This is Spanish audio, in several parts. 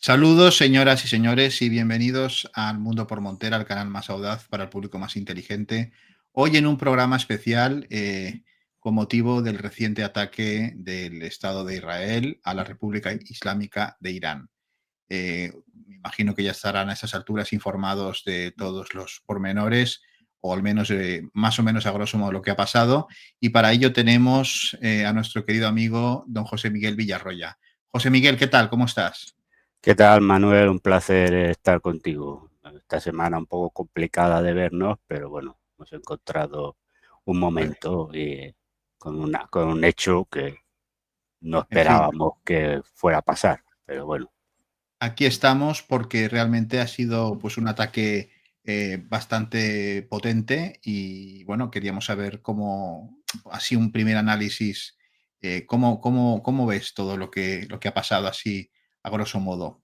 Saludos, señoras y señores, y bienvenidos al Mundo por Montera, el canal más audaz para el público más inteligente. Hoy en un programa especial con motivo del reciente ataque del Estado de Israel a la República Islámica de Irán. Me imagino que ya estarán a esas alturas informados de todos los pormenores, o al menos más o menos a grosso modo lo que ha pasado. Y para ello tenemos a nuestro querido amigo don José Miguel Villarroya. José Miguel, ¿qué tal? ¿Cómo estás? ¿Qué tal, Manuel? Un placer estar contigo. Esta semana un poco complicada de vernos, pero bueno, hemos encontrado un Pues, momento con un hecho que no en fin, esperábamos que fuera a pasar, pero bueno. aquí estamos porque realmente ha sido pues un ataque bastante potente y bueno, queríamos saber cómo, así un primer análisis, cómo ves todo lo que ha pasado así a grosso modo.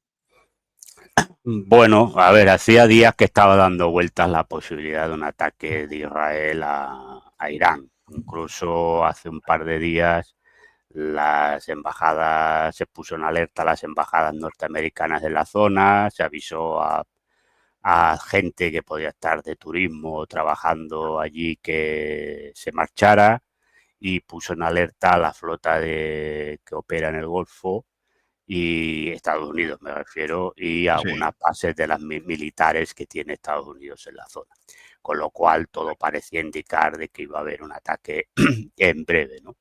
Bueno, a ver, hacía días que estaba dando vueltas la posibilidad de un ataque de Israel a Irán. Incluso hace un par de días las embajadas, se puso en alerta las embajadas norteamericanas de la zona, se avisó a gente que podía estar de turismo trabajando allí que se marchara y puso en alerta a la flota que opera en el Golfo y Estados Unidos me refiero, y Sí, algunas bases de las militares que tiene Estados Unidos en la zona. Con lo cual todo parecía indicar de que iba a haber un ataque en breve, ¿no?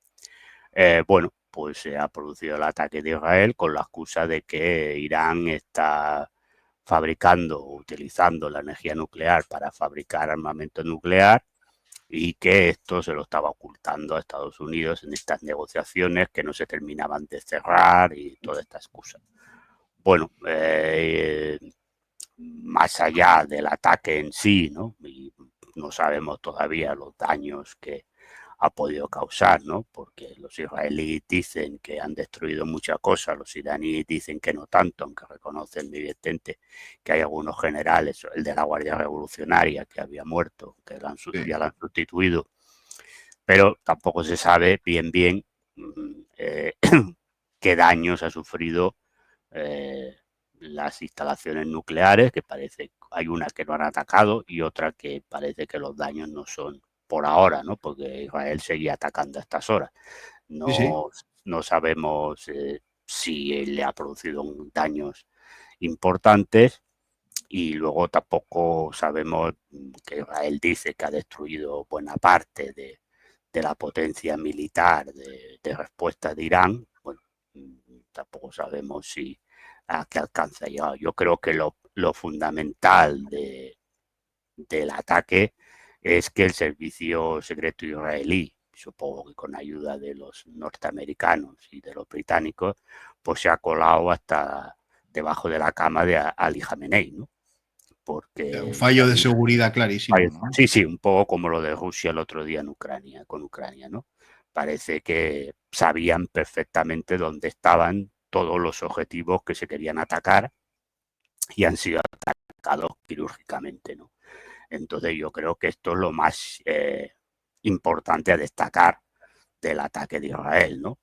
Bueno, pues se ha producido el ataque de Israel con la excusa de que Irán está fabricando o utilizando la energía nuclear para fabricar armamento nuclear y que esto se lo estaba ocultando a Estados Unidos en estas negociaciones que no se terminaban de cerrar y toda esta excusa. Bueno, más allá del ataque en sí, ¿no? Y no sabemos todavía los daños que ha podido causar, ¿no? Porque los israelíes dicen que han destruido muchas cosas, los iraníes dicen que no tanto, aunque reconocen evidentemente que hay algunos generales, el de la Guardia Revolucionaria que había muerto, que sí. ya lo han sustituido, pero tampoco se sabe bien qué daños ha sufrido eh, las instalaciones nucleares, que parece hay una que no han atacado y otra que parece que los daños no son por ahora, ¿no? Porque Israel seguía atacando a estas horas. Sí, sí. No, no sabemos si le ha producido daños importantes y luego tampoco sabemos que Israel dice que ha destruido buena parte de la potencia militar de respuesta de Irán. Bueno, tampoco sabemos si a qué alcance ha llegado. Yo creo que lo fundamental del ataque es que el servicio secreto israelí, supongo que con ayuda de los norteamericanos y de los británicos, pues se ha colado hasta debajo de la cama de Ali Khamenei, ¿no? Un Porque fallo de seguridad clarísimo, ¿no? sí, sí, un poco como lo de Rusia el otro día en Ucrania, con Ucrania, ¿no? Parece que sabían perfectamente dónde estaban todos los objetivos que se querían atacar y han sido atacados quirúrgicamente, ¿no? Entonces yo creo que esto es lo más importante a destacar del ataque de Israel, ¿no?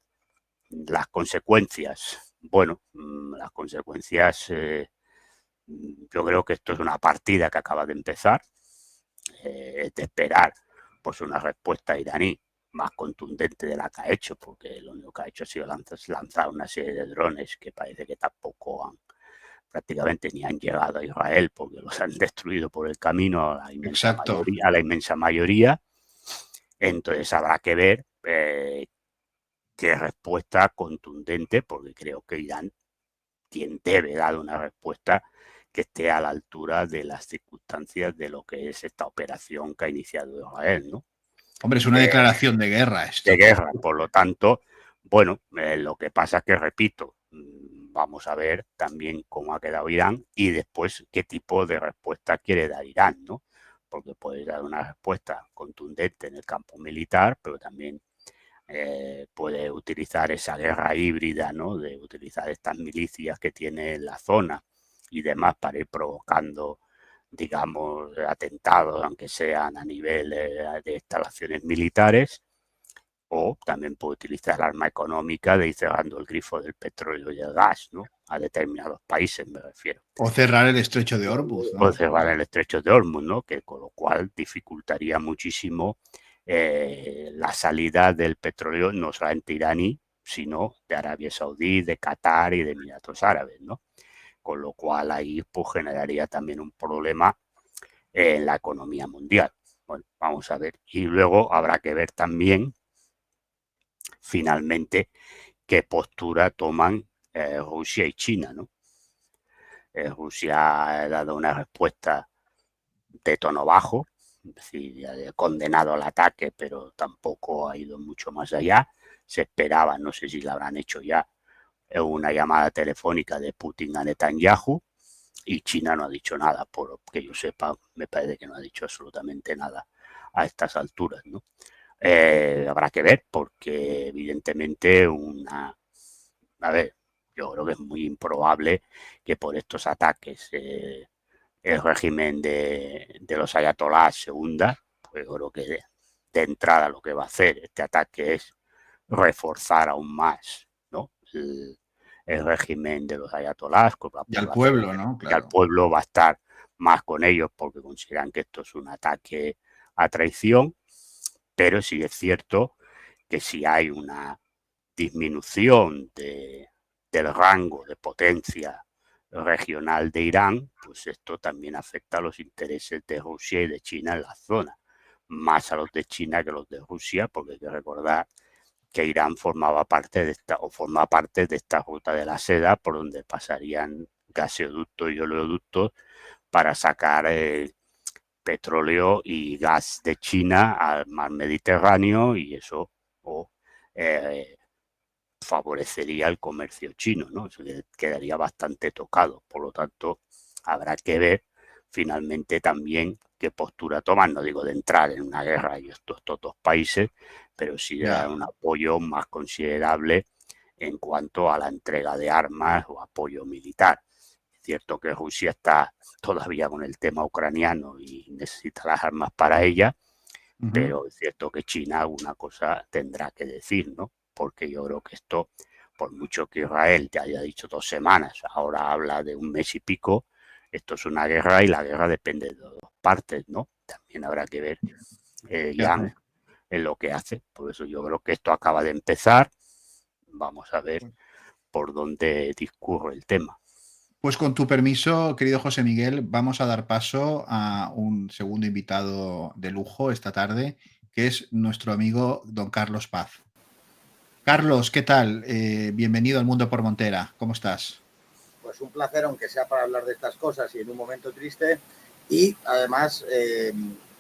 Las consecuencias, bueno, las consecuencias, yo creo que esto es una partida que acaba de empezar, es de esperar pues una respuesta iraní más contundente de la que ha hecho, porque lo único que ha hecho ha sido lanzar una serie de drones que parece que tampoco han prácticamente ni han llegado a Israel porque los han destruido por el camino Exacto. a la inmensa mayoría. Entonces habrá que ver qué respuesta contundente, porque creo que Irán debe dar una respuesta que esté a la altura de las circunstancias de lo que es esta operación que ha iniciado Israel, ¿no? Hombre, es una De, declaración de guerra de esto. guerra. Por lo tanto, bueno, lo que pasa es que, repito, vamos a ver también cómo ha quedado Irán y después qué tipo de respuesta quiere dar Irán, ¿no? Porque puede dar una respuesta contundente en el campo militar, pero también puede utilizar esa guerra híbrida, ¿no? De utilizar estas milicias que tiene en la zona y demás para ir provocando, digamos, atentados, aunque sean a nivel de instalaciones militares, o también puede utilizar el arma económica de ir cerrando el grifo del petróleo y el gas, ¿no? A determinados países, me refiero. O cerrar el estrecho de Hormuz, ¿no? O cerrar el estrecho de Hormuz, ¿no? Que con lo cual dificultaría muchísimo la salida del petróleo no solamente iraní, sino de Arabia Saudí, de Qatar y de Emiratos Árabes, ¿no? Con lo cual ahí pues generaría también un problema en la economía mundial. Bueno, vamos a ver. Y luego habrá que ver también, finalmente, qué postura toman Rusia y China, ¿no? Rusia ha dado una respuesta de tono bajo, es decir, ha condenado el ataque, pero tampoco ha ido mucho más allá. Se esperaba, no sé si la habrán hecho ya, una llamada telefónica de Putin a Netanyahu, y China no ha dicho nada, por que yo sepa, me parece que no ha dicho absolutamente nada a estas alturas, ¿no? Habrá que ver, porque evidentemente a ver, yo creo que es muy improbable que por estos ataques el régimen de los ayatolás se hunda. Pues yo creo que de entrada lo que va a hacer este ataque es reforzar aún más, ¿no? El régimen de los ayatolás, Y al pueblo, ¿no? que al Claro. pueblo va a estar más con ellos porque consideran que esto es un ataque a traición, pero sí es cierto que si hay una disminución del rango de potencia regional de Irán, pues esto también afecta a los intereses de Rusia y de China en la zona, más a los de China que a los de Rusia, porque hay que recordar que Irán formaba parte de esta ruta de la seda por donde pasarían gaseoductos y oleoductos para sacar petróleo y gas de China al mar Mediterráneo, y eso eh, favorecería el comercio chino, ¿no? Eso quedaría bastante tocado. Por lo tanto, habrá que ver finalmente también qué postura toman, no digo de entrar en una guerra y estos dos países, pero sí de dar un apoyo más considerable en cuanto a la entrega de armas o apoyo militar. Es cierto que Rusia está todavía con el tema ucraniano y necesita las armas para ella, pero es cierto que China alguna cosa tendrá que decir, ¿no? Porque yo creo que esto, por mucho que Israel te haya dicho 2 semanas, ahora habla de un mes y pico, esto es una guerra y la guerra depende de dos partes, ¿no? También habrá que ver Yang en lo que hace. Por eso yo creo que esto acaba de empezar. Vamos a ver por dónde discurre el tema. Pues con tu permiso, querido José Miguel, vamos a dar paso a un segundo invitado de lujo esta tarde, que es nuestro amigo don Carlos Paz. Carlos, ¿qué tal? Bienvenido al Mundo por Montera. ¿Cómo estás? Pues un placer, aunque sea para hablar de estas cosas y en un momento triste. Y además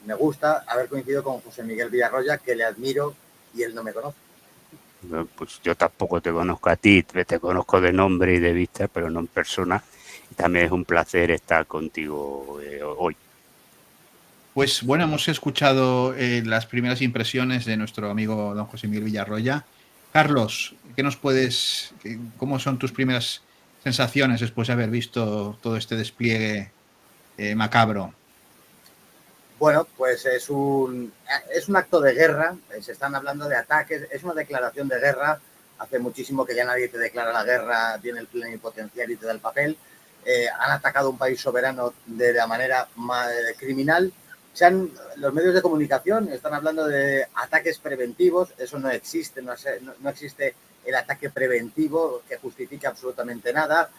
me gusta haber coincidido con José Miguel Villarroya, que le admiro y él no me conoce. Pues yo tampoco te conozco a ti, te conozco de nombre y de vista, pero no en persona. Y también es un placer estar contigo hoy. Pues bueno, hemos escuchado las primeras impresiones de nuestro amigo don José Miguel Villarroya. Carlos, ¿cómo son tus primeras sensaciones después de haber visto todo este despliegue macabro? Bueno, pues es un acto de guerra, se están hablando de ataques, es una declaración de guerra. Hace muchísimo que ya nadie te declara la guerra, tiene el plenipotenciario y te da el papel. Han atacado un país soberano de la manera más criminal. Los medios de comunicación están hablando de ataques preventivos, eso no existe, no existe el ataque preventivo que justifique absolutamente nada.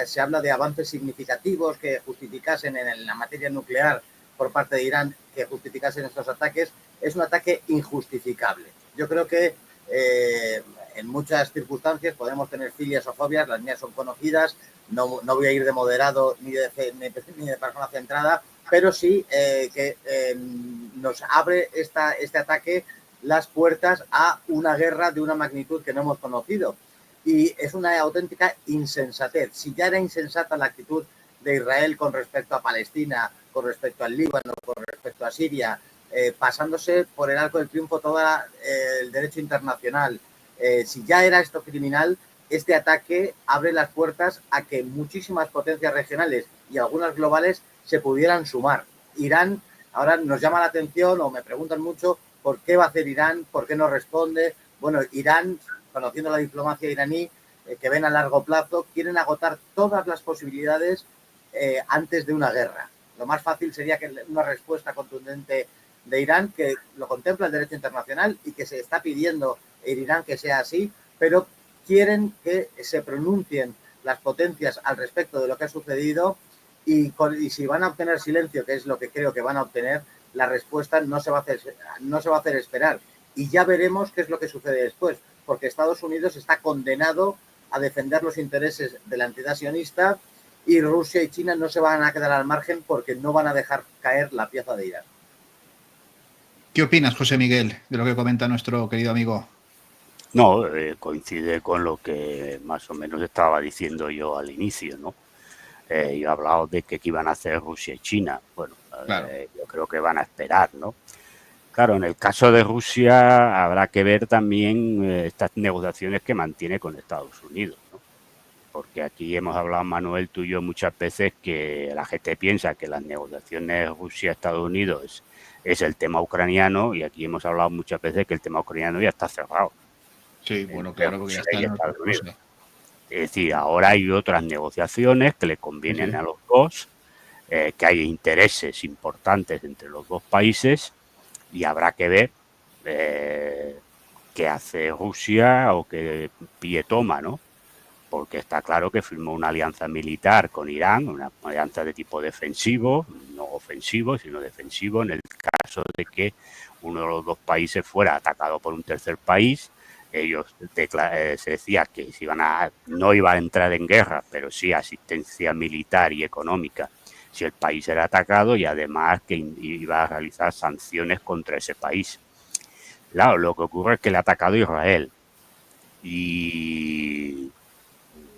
Se habla de avances significativos que justificasen en la materia nuclear por parte de Irán, que justificasen estos ataques. Es un ataque injustificable. Yo creo que en muchas circunstancias podemos tener filias o fobias, las mías son conocidas, no voy a ir de moderado ni de persona centrada, pero sí que nos abre este ataque las puertas a una guerra de una magnitud que no hemos conocido. Y es una auténtica insensatez. Si ya era insensata la actitud de Israel con respecto a Palestina, con respecto al Líbano, con respecto a Siria, pasándose por el arco del triunfo todo el derecho internacional. Si ya era esto criminal, este ataque abre las puertas a que muchísimas potencias regionales y algunas globales se pudieran sumar. Irán, ahora nos llama la atención o me preguntan mucho ¿Por qué va a hacer Irán? ¿Por qué no responde? Bueno, Irán, conociendo la diplomacia iraní, que ven a largo plazo, quieren agotar todas las posibilidades antes de una guerra. Lo más fácil sería que una respuesta contundente de Irán, que lo contempla el derecho internacional y que se está pidiendo en Irán que sea así, pero quieren que se pronuncien las potencias al respecto de lo que ha sucedido y si van a obtener silencio, que es lo que creo que van a obtener, la respuesta no se va a hacer esperar. Y ya veremos qué es lo que sucede después, porque Estados Unidos está condenado a defender los intereses de la entidad sionista y Rusia y China no se van a quedar al margen porque no van a dejar caer la pieza de Irán. ¿Qué opinas, José Miguel, de lo que comenta nuestro querido amigo? No, coincide con lo que más o menos estaba diciendo yo al inicio, ¿no? Yo he hablado de que iban a hacer Rusia y China. Bueno, claro. Yo creo que van a esperar, ¿no? Claro, en el caso de Rusia habrá que ver también estas negociaciones que mantiene con Estados Unidos, ¿no? Porque aquí hemos hablado, Manuel, tú y yo, muchas veces que la gente piensa que las negociaciones Rusia-Estados Unidos es el tema ucraniano y aquí hemos hablado muchas veces que el tema ucraniano ya está cerrado. Sí, bueno, claro, porque ya está en otra cosa. Es decir, ahora hay otras negociaciones que le convienen a los dos, que hay intereses importantes entre los dos países y habrá que ver qué hace Rusia o qué pie toma, ¿no? Porque está claro que firmó una alianza militar con Irán, una alianza de tipo defensivo, no ofensivo, sino defensivo, en el caso de que uno de los dos países fuera atacado por un tercer país. Ellos se decía que no iba a entrar en guerra, pero sí asistencia militar y económica si el país era atacado y además que iba a realizar sanciones contra ese país. Claro, lo que ocurre es que le ha atacado Israel y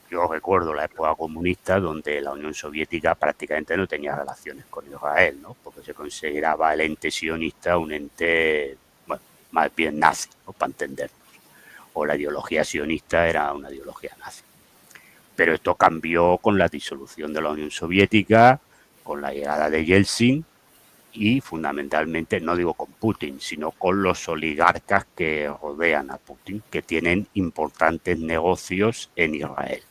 yo recuerdo la época comunista donde la Unión Soviética prácticamente no tenía relaciones con Israel, ¿no? Porque se consideraba el ente sionista un ente, bueno, más bien nazi, ¿no? Para entendernos. O la ideología sionista era una ideología nazi. Pero esto cambió con la disolución de la Unión Soviética, con la llegada de Yeltsin y fundamentalmente, no digo con Putin, sino con los oligarcas que rodean a Putin, que tienen importantes negocios en Israel.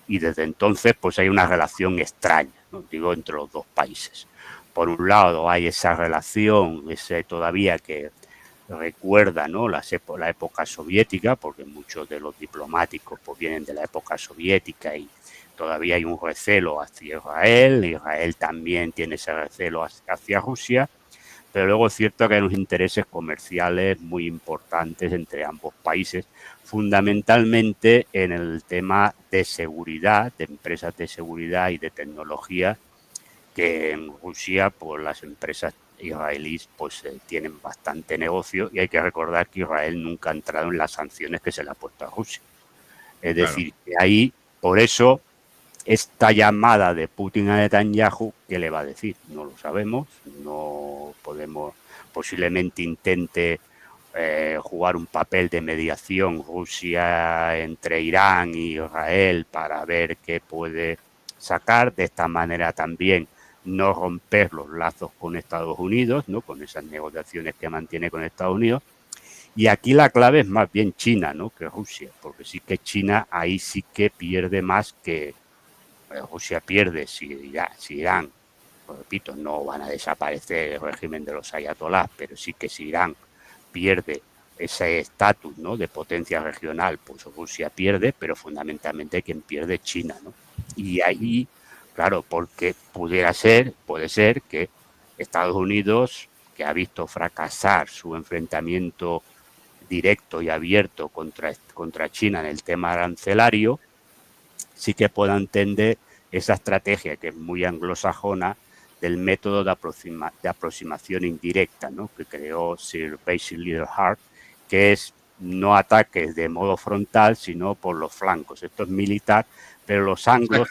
Y desde entonces pues hay una relación extraña, ¿no? Digo, entre los dos países. Por un lado hay esa relación, ese todavía que recuerda, ¿no? la época soviética, porque muchos de los diplomáticos pues, vienen de la época soviética y todavía hay un recelo hacia Israel. Israel también tiene ese recelo hacia Rusia, pero luego es cierto que hay unos intereses comerciales muy importantes entre ambos países, fundamentalmente en el tema de seguridad, de empresas de seguridad y de tecnología, que en Rusia pues las empresas israelíes pues tienen bastante negocio y hay que recordar que Israel nunca ha entrado en las sanciones que se le ha puesto a Rusia. Es decir, que ahí, por eso, esta llamada de Putin a Netanyahu, ¿qué le va a decir? No lo sabemos, no podemos, posiblemente intente jugar un papel de mediación Rusia entre Irán y Israel para ver qué puede sacar. De esta manera también no romper los lazos con Estados Unidos, ¿no? Con esas negociaciones que mantiene con Estados Unidos. Y aquí la clave es más bien China, ¿no? Que Rusia, porque sí que China ahí sí que pierde más que Rusia pierde si Irán, repito, no van a desaparecer el régimen de los ayatolás, pero sí que si Irán pierde ese estatus, ¿no? de potencia regional, pues Rusia pierde, pero fundamentalmente quien pierde es China, ¿no? Y ahí, claro, porque puede ser que Estados Unidos, que ha visto fracasar su enfrentamiento directo y abierto contra China en el tema arancelario, sí que pueda entender esa estrategia que es muy anglosajona del método de aproximación indirecta, ¿no? que creó Sir Basil Littleheart, que es no ataques de modo frontal, sino por los flancos. Esto es militar, pero los anglos,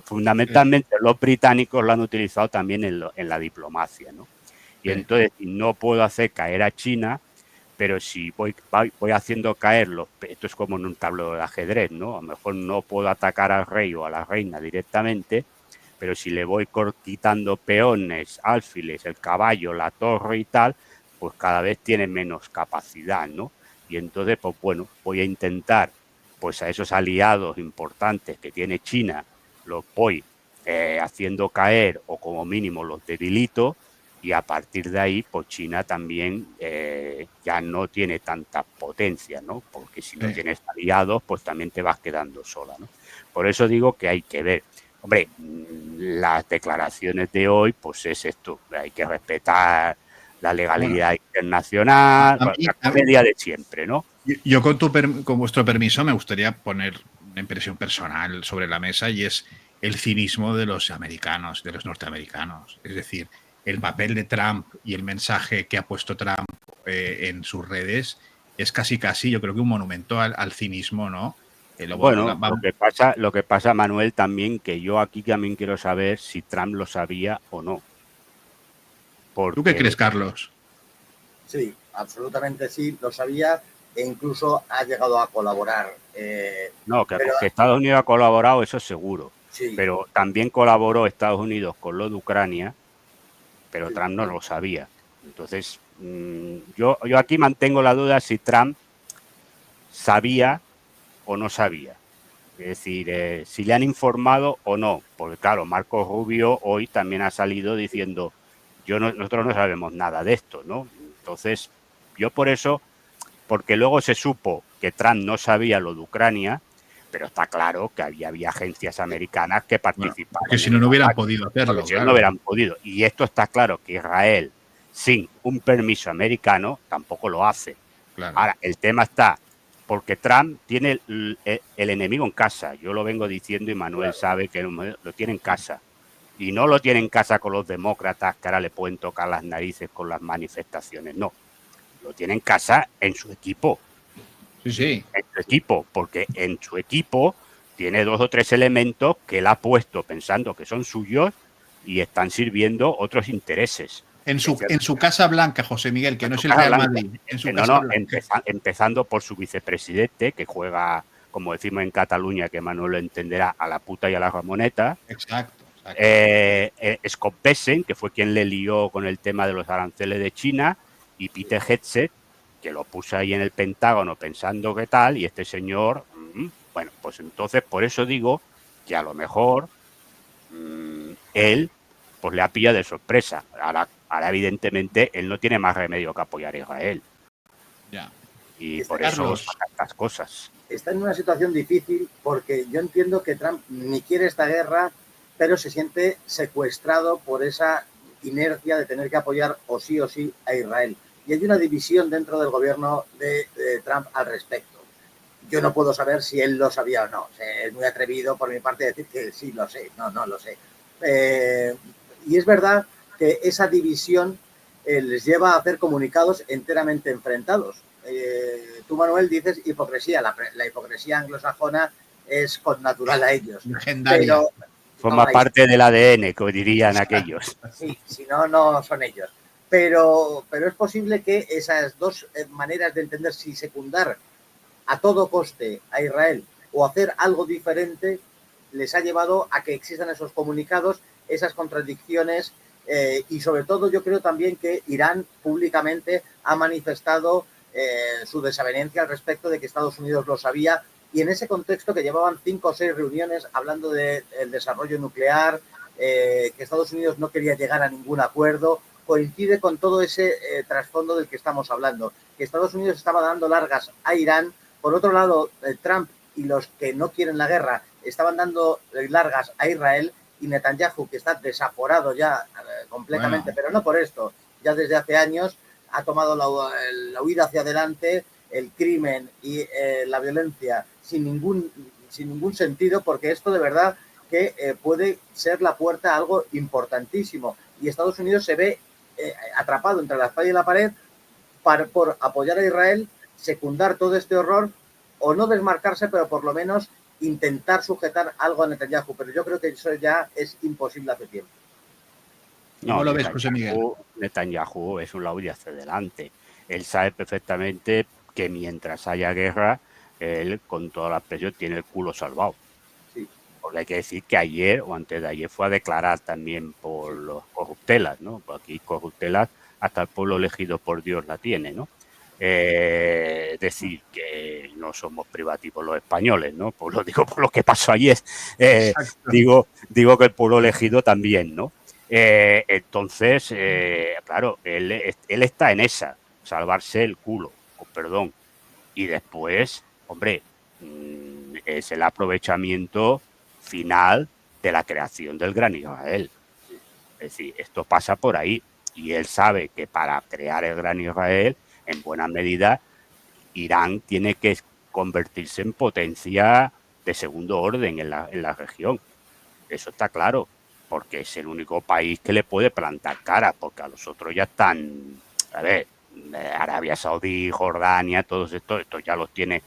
fundamentalmente los británicos, lo han utilizado también en la diplomacia, ¿no? Y entonces no puedo hacer caer a China, pero si voy haciendo caer esto es como en un tablero de ajedrez, ¿no? A lo mejor no puedo atacar al rey o a la reina directamente, pero si le voy quitando peones, alfiles, el caballo, la torre y tal, pues cada vez tiene menos capacidad, ¿no? Y entonces, pues bueno, voy a intentar, pues a esos aliados importantes que tiene China, los voy haciendo caer o como mínimo los debilito, y a partir de ahí, pues China también ya no tiene tanta potencia, ¿no? Porque si no tienes aliados, pues también te vas quedando sola, ¿no? Por eso digo que hay que ver. Hombre, las declaraciones de hoy, pues es esto, hay que respetar la legalidad internacional, la comedia de siempre, ¿no? Yo con vuestro permiso me gustaría poner una impresión personal sobre la mesa, y es el cinismo de los americanos, de los norteamericanos. Es decir, el papel de Trump y el mensaje que ha puesto Trump en sus redes es casi, yo creo que un monumento al cinismo, ¿no? Bueno, lo que pasa, Manuel, también, que yo aquí también quiero saber si Trump lo sabía o no. Porque... ¿Tú qué crees, Carlos? Sí, absolutamente sí, lo sabía, e incluso ha llegado a colaborar. No, que Estados Unidos ha colaborado, eso es seguro. Sí. Pero también colaboró Estados Unidos con lo de Ucrania, pero sí, Trump no lo sabía. Entonces, yo aquí mantengo la duda si Trump sabía o no sabía. Es decir, si le han informado o no. Porque claro, Marco Rubio hoy también ha salido diciendo, nosotros no sabemos nada de esto, ¿no? Entonces, yo por eso, porque luego se supo que Trump no sabía lo de Ucrania, pero está claro que había agencias americanas que participaban. Que si no, no hubieran podido hacerlo. Si no hubieran podido. Y esto está claro que Israel, sin un permiso americano, tampoco lo hace. Claro. Ahora, el tema está, porque Trump tiene el enemigo en casa. Yo lo vengo diciendo y Manuel sabe que lo tiene en casa. Y no lo tiene en casa con los demócratas que ahora le pueden tocar las narices con las manifestaciones. No, lo tiene en casa en su equipo. Sí. En su equipo, porque en su equipo tiene 2 o 3 elementos que él ha puesto pensando que son suyos y están sirviendo otros intereses. En su Casa Blanca, José Miguel, que no es el Real Madrid. En su Casa Blanca. Empezando por su vicepresidente, que juega, como decimos en Cataluña, que Manuel lo entenderá, a la puta y a la ramoneta. Exacto. Scott Bessent, que fue quien le lió con el tema de los aranceles de China, y Peter Hegseth, que lo puso ahí en el Pentágono pensando qué tal, y este señor, bueno, pues entonces por eso digo que a lo mejor él pues le ha pillado de sorpresa. Ahora evidentemente él no tiene más remedio que apoyar a Israel. Ya. Y por eso saca estas cosas. Está en una situación difícil porque yo entiendo que Trump ni quiere esta guerra, pero se siente secuestrado por esa inercia de tener que apoyar o sí a Israel. Y hay una división dentro del gobierno de Trump al respecto. Yo no puedo saber si él lo sabía o no. O sea, es muy atrevido por mi parte decir que sí lo sé. No lo sé. Y es verdad que esa división les lleva a hacer comunicados enteramente enfrentados. Tú, Manuel, dices hipocresía. La hipocresía anglosajona es connatural a ellos. Legendaria. Pero forma parte del ADN, que dirían aquellos. Sí, si no, no son ellos. Pero es posible que esas dos maneras de entender si secundar a todo coste a Israel o hacer algo diferente les ha llevado a que existan esos comunicados, esas contradicciones y sobre todo yo creo también que Irán públicamente ha manifestado su desavenencia al respecto de que Estados Unidos lo sabía y en ese contexto que llevaban 5 o 6 reuniones hablando del desarrollo nuclear, que Estados Unidos no quería llegar a ningún acuerdo, coincide con todo ese trasfondo del que estamos hablando, que Estados Unidos estaba dando largas a Irán. Por otro lado, Trump y los que no quieren la guerra estaban dando largas a Israel y Netanyahu, que está desaforado ya completamente, pero no por esto, ya desde hace años ha tomado la huida hacia adelante, el crimen y la violencia sin ningún sentido, porque esto de verdad que puede ser la puerta a algo importantísimo. Y Estados Unidos se ve atrapado entre la espada y la pared por apoyar a Israel, secundar todo este horror o no desmarcarse, pero por lo menos intentar sujetar algo a Netanyahu. Pero yo creo que eso ya es imposible hace tiempo. No, ¿cómo lo ves, José Miguel? Netanyahu es un laude hacia adelante. Él sabe perfectamente que mientras haya guerra, él con toda la presión tiene el culo salvado. Sí. Porque hay que decir que ayer o antes de ayer fue a declarar también por los corruptelas, ¿no? Por aquí corruptelas hasta el pueblo elegido por Dios la tiene, ¿no? Decir que no somos privativos los españoles, ¿no? Pues lo digo por lo que pasó ayer. Digo que el pueblo elegido también, ¿no? Entonces, claro, él está en esa, salvarse el culo, con perdón. Y después, hombre, es el aprovechamiento final de la creación del Gran Israel. Es decir, esto pasa por ahí. Y él sabe que para crear el Gran Israel, en buena medida, Irán tiene que convertirse en potencia de segundo orden en la región. Eso está claro, porque es el único país que le puede plantar cara, porque a los otros ya están, a ver, Arabia Saudí, Jordania, todos estos ya los tiene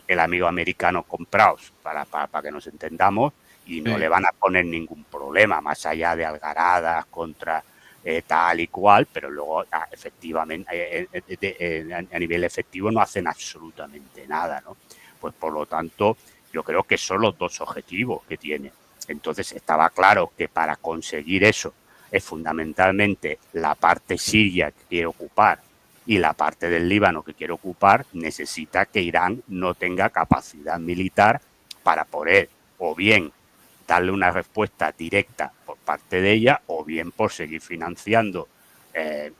el amigo americano comprados para que nos entendamos, y no le van a poner ningún problema, más allá de algaradas contra tal y cual, pero luego efectivamente a nivel efectivo no hacen absolutamente nada, ¿no? Pues por lo tanto, yo creo que son los dos objetivos que tiene. Entonces estaba claro que para conseguir eso es fundamentalmente la parte siria que quiere ocupar y la parte del Líbano que quiere ocupar, necesita que Irán no tenga capacidad militar para poder o bien darle una respuesta directa por parte de ella o bien por seguir financiando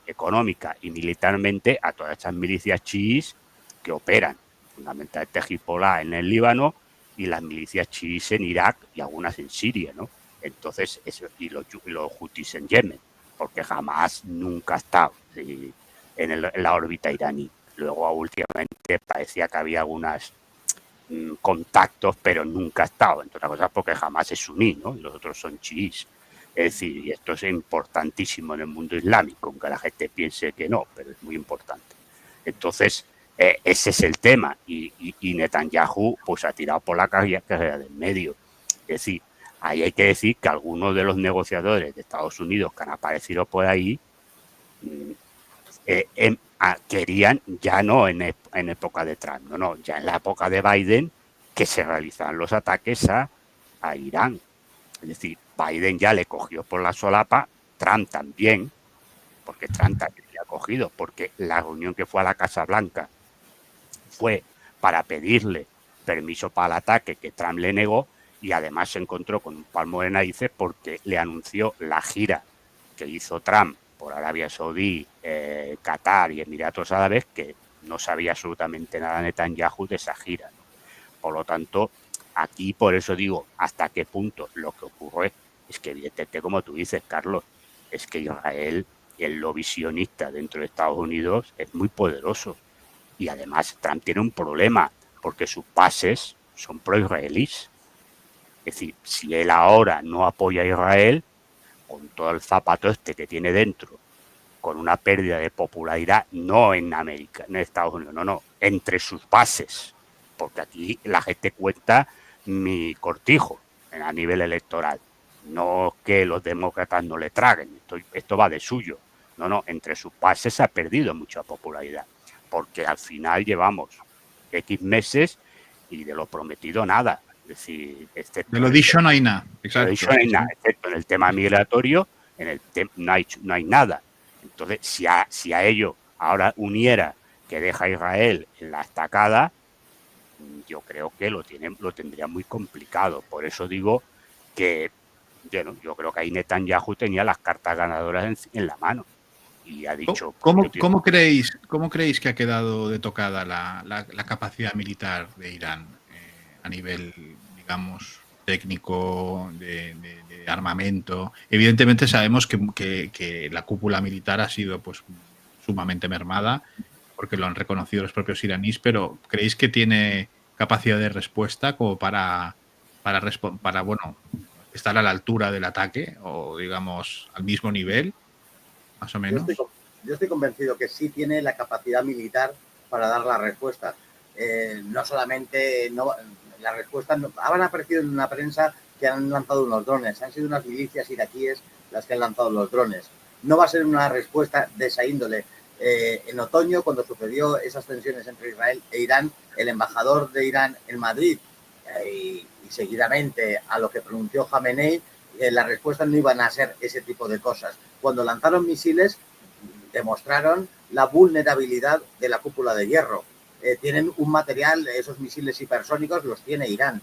económica y militarmente a todas estas milicias chiíes que operan, fundamentalmente Hezbollah en el Líbano y las milicias chiíes en Irak y algunas en Siria, ¿no? Entonces, eso, y los hutis en Yemen, porque jamás nunca ha estado en la órbita iraní. Luego, últimamente, parecía que había algunos contactos, pero nunca ha estado, entre otras cosas porque jamás es suní, ¿no? Y los otros son chiíes. Es decir, y esto es importantísimo en el mundo islámico, aunque la gente piense que no, pero es muy importante. Entonces, ese es el tema, y Netanyahu pues ha tirado por la carrera del medio. Es decir, ahí hay que decir que algunos de los negociadores de Estados Unidos que han aparecido por ahí querían, ya no en época de Trump, no, ya en la época de Biden, que se realizaran los ataques a Irán. Es decir, Biden ya le cogió por la solapa, Trump también, porque Trump también le ha cogido, porque la reunión que fue a la Casa Blanca fue para pedirle permiso para el ataque que Trump le negó, y además se encontró con un palmo de narices porque le anunció la gira que hizo Trump por Arabia Saudí, Qatar y Emiratos Árabes, que no sabía absolutamente nada Netanyahu de esa gira, ¿no? Por lo tanto, aquí por eso digo, hasta qué punto lo que ocurre es que evidentemente, como tú dices, Carlos, es que Israel, el lobby sionista dentro de Estados Unidos es muy poderoso. Y además Trump tiene un problema, porque sus bases son pro-israelíes. Es decir, si él ahora no apoya a Israel, con todo el zapato este que tiene dentro, con una pérdida de popularidad, no en América, no en Estados Unidos, no, entre sus bases, porque aquí la gente cuenta mi cortijo a nivel electoral, no que los demócratas no le traguen, esto va de suyo, no, entre sus bases ha perdido mucha popularidad, porque al final llevamos X meses y de lo prometido nada. Es decir, de lo dicho no hay nada. Exacto. De lo dicho no hay nada, excepto en el tema migratorio, no hay nada. Entonces, si a ello ahora uniera que deja a Israel en la estacada, yo creo que lo tendría muy complicado. Por eso digo que bueno, yo creo que ahí Netanyahu tenía las cartas ganadoras en la mano. Y ha dicho... ¿Cómo creéis que ha quedado de tocada la capacidad militar de Irán a nivel, digamos, técnico, de armamento? Evidentemente sabemos que la cúpula militar ha sido pues sumamente mermada, porque lo han reconocido los propios iraníes, pero ¿creéis que tiene capacidad de respuesta como para bueno, estar a la altura del ataque o, digamos, al mismo nivel? Más o menos. Yo estoy convencido que sí tiene la capacidad militar para dar la respuesta. No solamente la respuesta, han aparecido en una prensa que han lanzado unos drones, han sido unas milicias iraquíes las que han lanzado los drones. No va a ser una respuesta de esa índole. En otoño, cuando sucedió esas tensiones entre Israel e Irán, el embajador de Irán en Madrid y seguidamente a lo que pronunció Jamenei, las respuestas no iban a ser ese tipo de cosas. Cuando lanzaron misiles, demostraron la vulnerabilidad de la cúpula de hierro. Tienen un material, esos misiles hipersónicos los tiene Irán.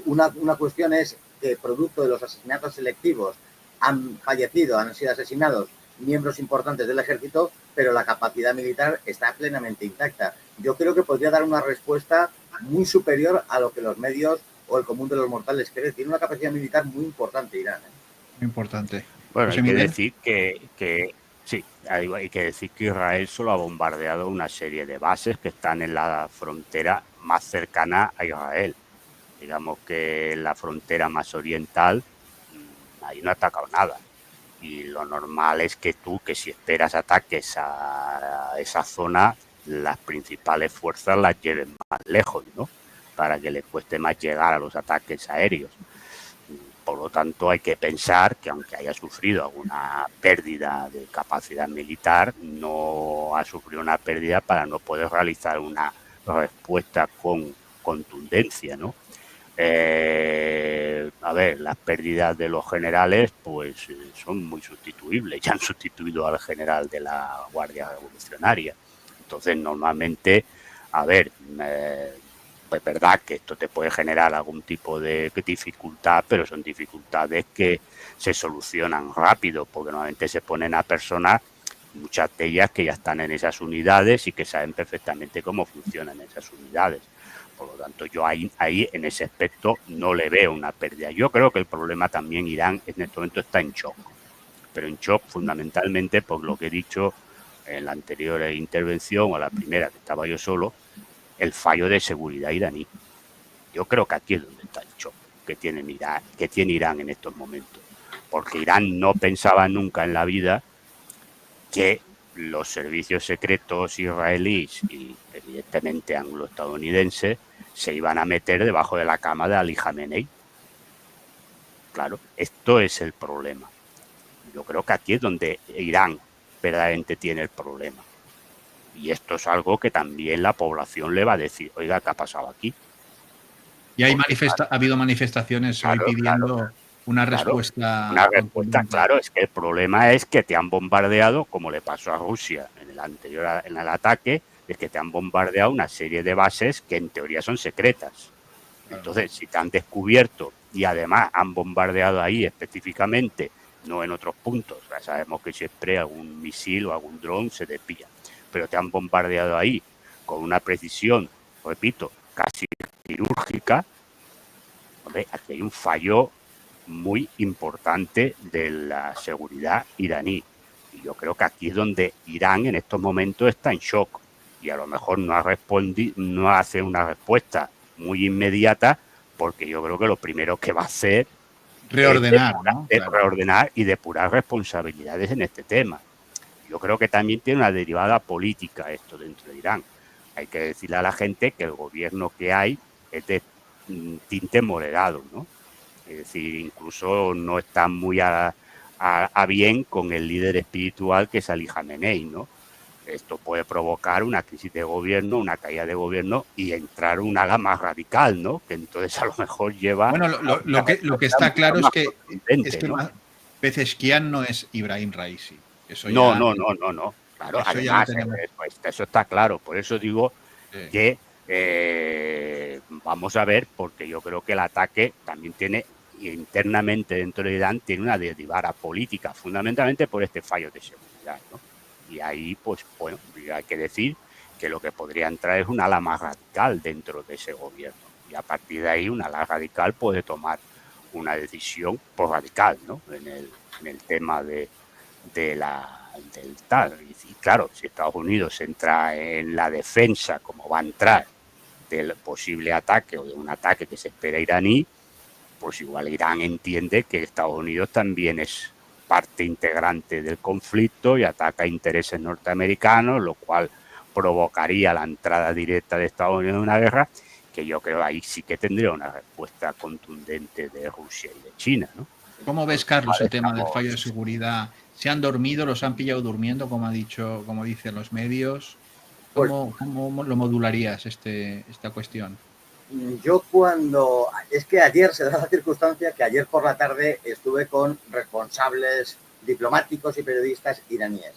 Una cuestión es que producto de los asesinatos selectivos han fallecido, han sido asesinados miembros importantes del ejército, pero la capacidad militar está plenamente intacta. Yo creo que podría dar una respuesta muy superior a lo que los medios o el común de los mortales cree. Tiene una capacidad militar muy importante Irán. Muy importante. Bueno, José hay que Miguel. decir que sí, hay que decir que Israel solo ha bombardeado una serie de bases que están en la frontera más cercana a Israel. Digamos que en la frontera más oriental ahí no ha atacado nada. Y lo normal es que si esperas ataques a esa zona, las principales fuerzas las lleven más lejos, ¿no? Para que les cueste más llegar a los ataques aéreos. Por lo tanto, hay que pensar que aunque haya sufrido alguna pérdida de capacidad militar, no ha sufrido una pérdida para no poder realizar una respuesta con contundencia, ¿no? A ver, las pérdidas de los generales pues son muy sustituibles, ya han sustituido al general de la Guardia Revolucionaria. Entonces, normalmente, a ver, es verdad que esto te puede generar algún tipo de dificultad, pero son dificultades que se solucionan rápido, porque normalmente se ponen a personas, muchas de ellas que ya están en esas unidades y que saben perfectamente cómo funcionan esas unidades. Por lo tanto, yo ahí en ese aspecto no le veo una pérdida. Yo creo que el problema también Irán en este momento está en shock, pero en shock fundamentalmente por lo que he dicho en la anterior intervención o la primera que estaba yo solo, el fallo de seguridad iraní. Yo creo que aquí es donde está el shock que tiene Irán en estos momentos, porque Irán no pensaba nunca en la vida que los servicios secretos israelíes y evidentemente anglo-estadounidenses se iban a meter debajo de la cama de Ali Khamenei. Claro, esto es el problema. Yo creo que aquí es donde Irán verdaderamente tiene el problema. Y esto es algo que también la población le va a decir, oiga, ¿qué ha pasado aquí? Y ha habido manifestaciones hoy pidiendo una respuesta. Una respuesta, claro, es que el problema es que te han bombardeado, como le pasó a Rusia en el ataque, es que te han bombardeado una serie de bases que en teoría son secretas. Entonces, si te han descubierto y además han bombardeado ahí específicamente, no en otros puntos, ya sabemos que siempre algún misil o algún dron se desvía, pero te han bombardeado ahí con una precisión, repito, casi quirúrgica, hombre, aquí hay un fallo muy importante de la seguridad iraní. Y yo creo que aquí es donde Irán en estos momentos está en shock y a lo mejor no hace una respuesta muy inmediata, porque yo creo que lo primero que va a hacer es reordenar y depurar responsabilidades en este tema. Yo creo que también tiene una derivada política esto dentro de Irán. Hay que decirle a la gente que el gobierno que hay es de tinte moderado, ¿no? Es decir, incluso no está muy a bien con el líder espiritual que es Ali Khamenei, ¿no? Esto puede provocar una crisis de gobierno, una caída de gobierno y entrar un ala más radical, ¿no? Que entonces a lo mejor lleva... Bueno, lo que está claro es que ¿no? Pezeshkian no es Ibrahim Raisi. Eso no. Claro, eso además, eso está claro. Por eso digo que vamos a ver, porque yo creo que el ataque también tiene internamente dentro de Irán tiene una derivada política, fundamentalmente por este fallo de seguridad, ¿no? Y ahí, pues, bueno, hay que decir que lo que podría entrar es un ala más radical dentro de ese gobierno. Y a partir de ahí, un ala radical puede tomar una decisión pues, radical, ¿no? En el tema del tal. Y claro, si Estados Unidos entra en la defensa, como va a entrar del posible ataque o de un ataque que se espera iraní, pues igual Irán entiende que Estados Unidos también es parte integrante del conflicto y ataca intereses norteamericanos, lo cual provocaría la entrada directa de Estados Unidos en una guerra, que yo creo ahí sí que tendría una respuesta contundente de Rusia y de China, ¿no? ¿Cómo ves, Carlos, el tema del fallo de seguridad? ¿Se han dormido, los han pillado durmiendo, como dicen los medios? ¿Cómo lo modularías esta cuestión? Yo es que ayer se da la circunstancia que ayer por la tarde estuve con responsables diplomáticos y periodistas iraníes.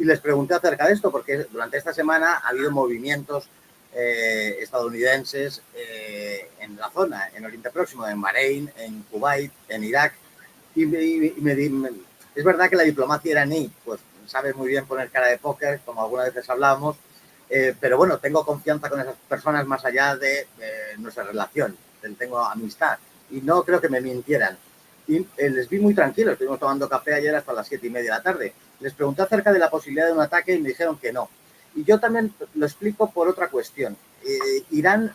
Y les pregunté acerca de esto, porque durante esta semana ha habido movimientos estadounidenses en la zona, en Oriente Próximo, en Bahrein, en Kuwait, en Irak. Es verdad que la diplomacia iraní, pues sabe muy bien poner cara de póker, como algunas veces hablábamos, pero bueno, tengo confianza con esas personas más allá de nuestra relación, tengo amistad y no creo que me mintieran. Y les vi muy tranquilos, estuvimos tomando café ayer hasta las 7:30 de la tarde. Les pregunté acerca de la posibilidad de un ataque y me dijeron que no. Y yo también lo explico por otra cuestión. Irán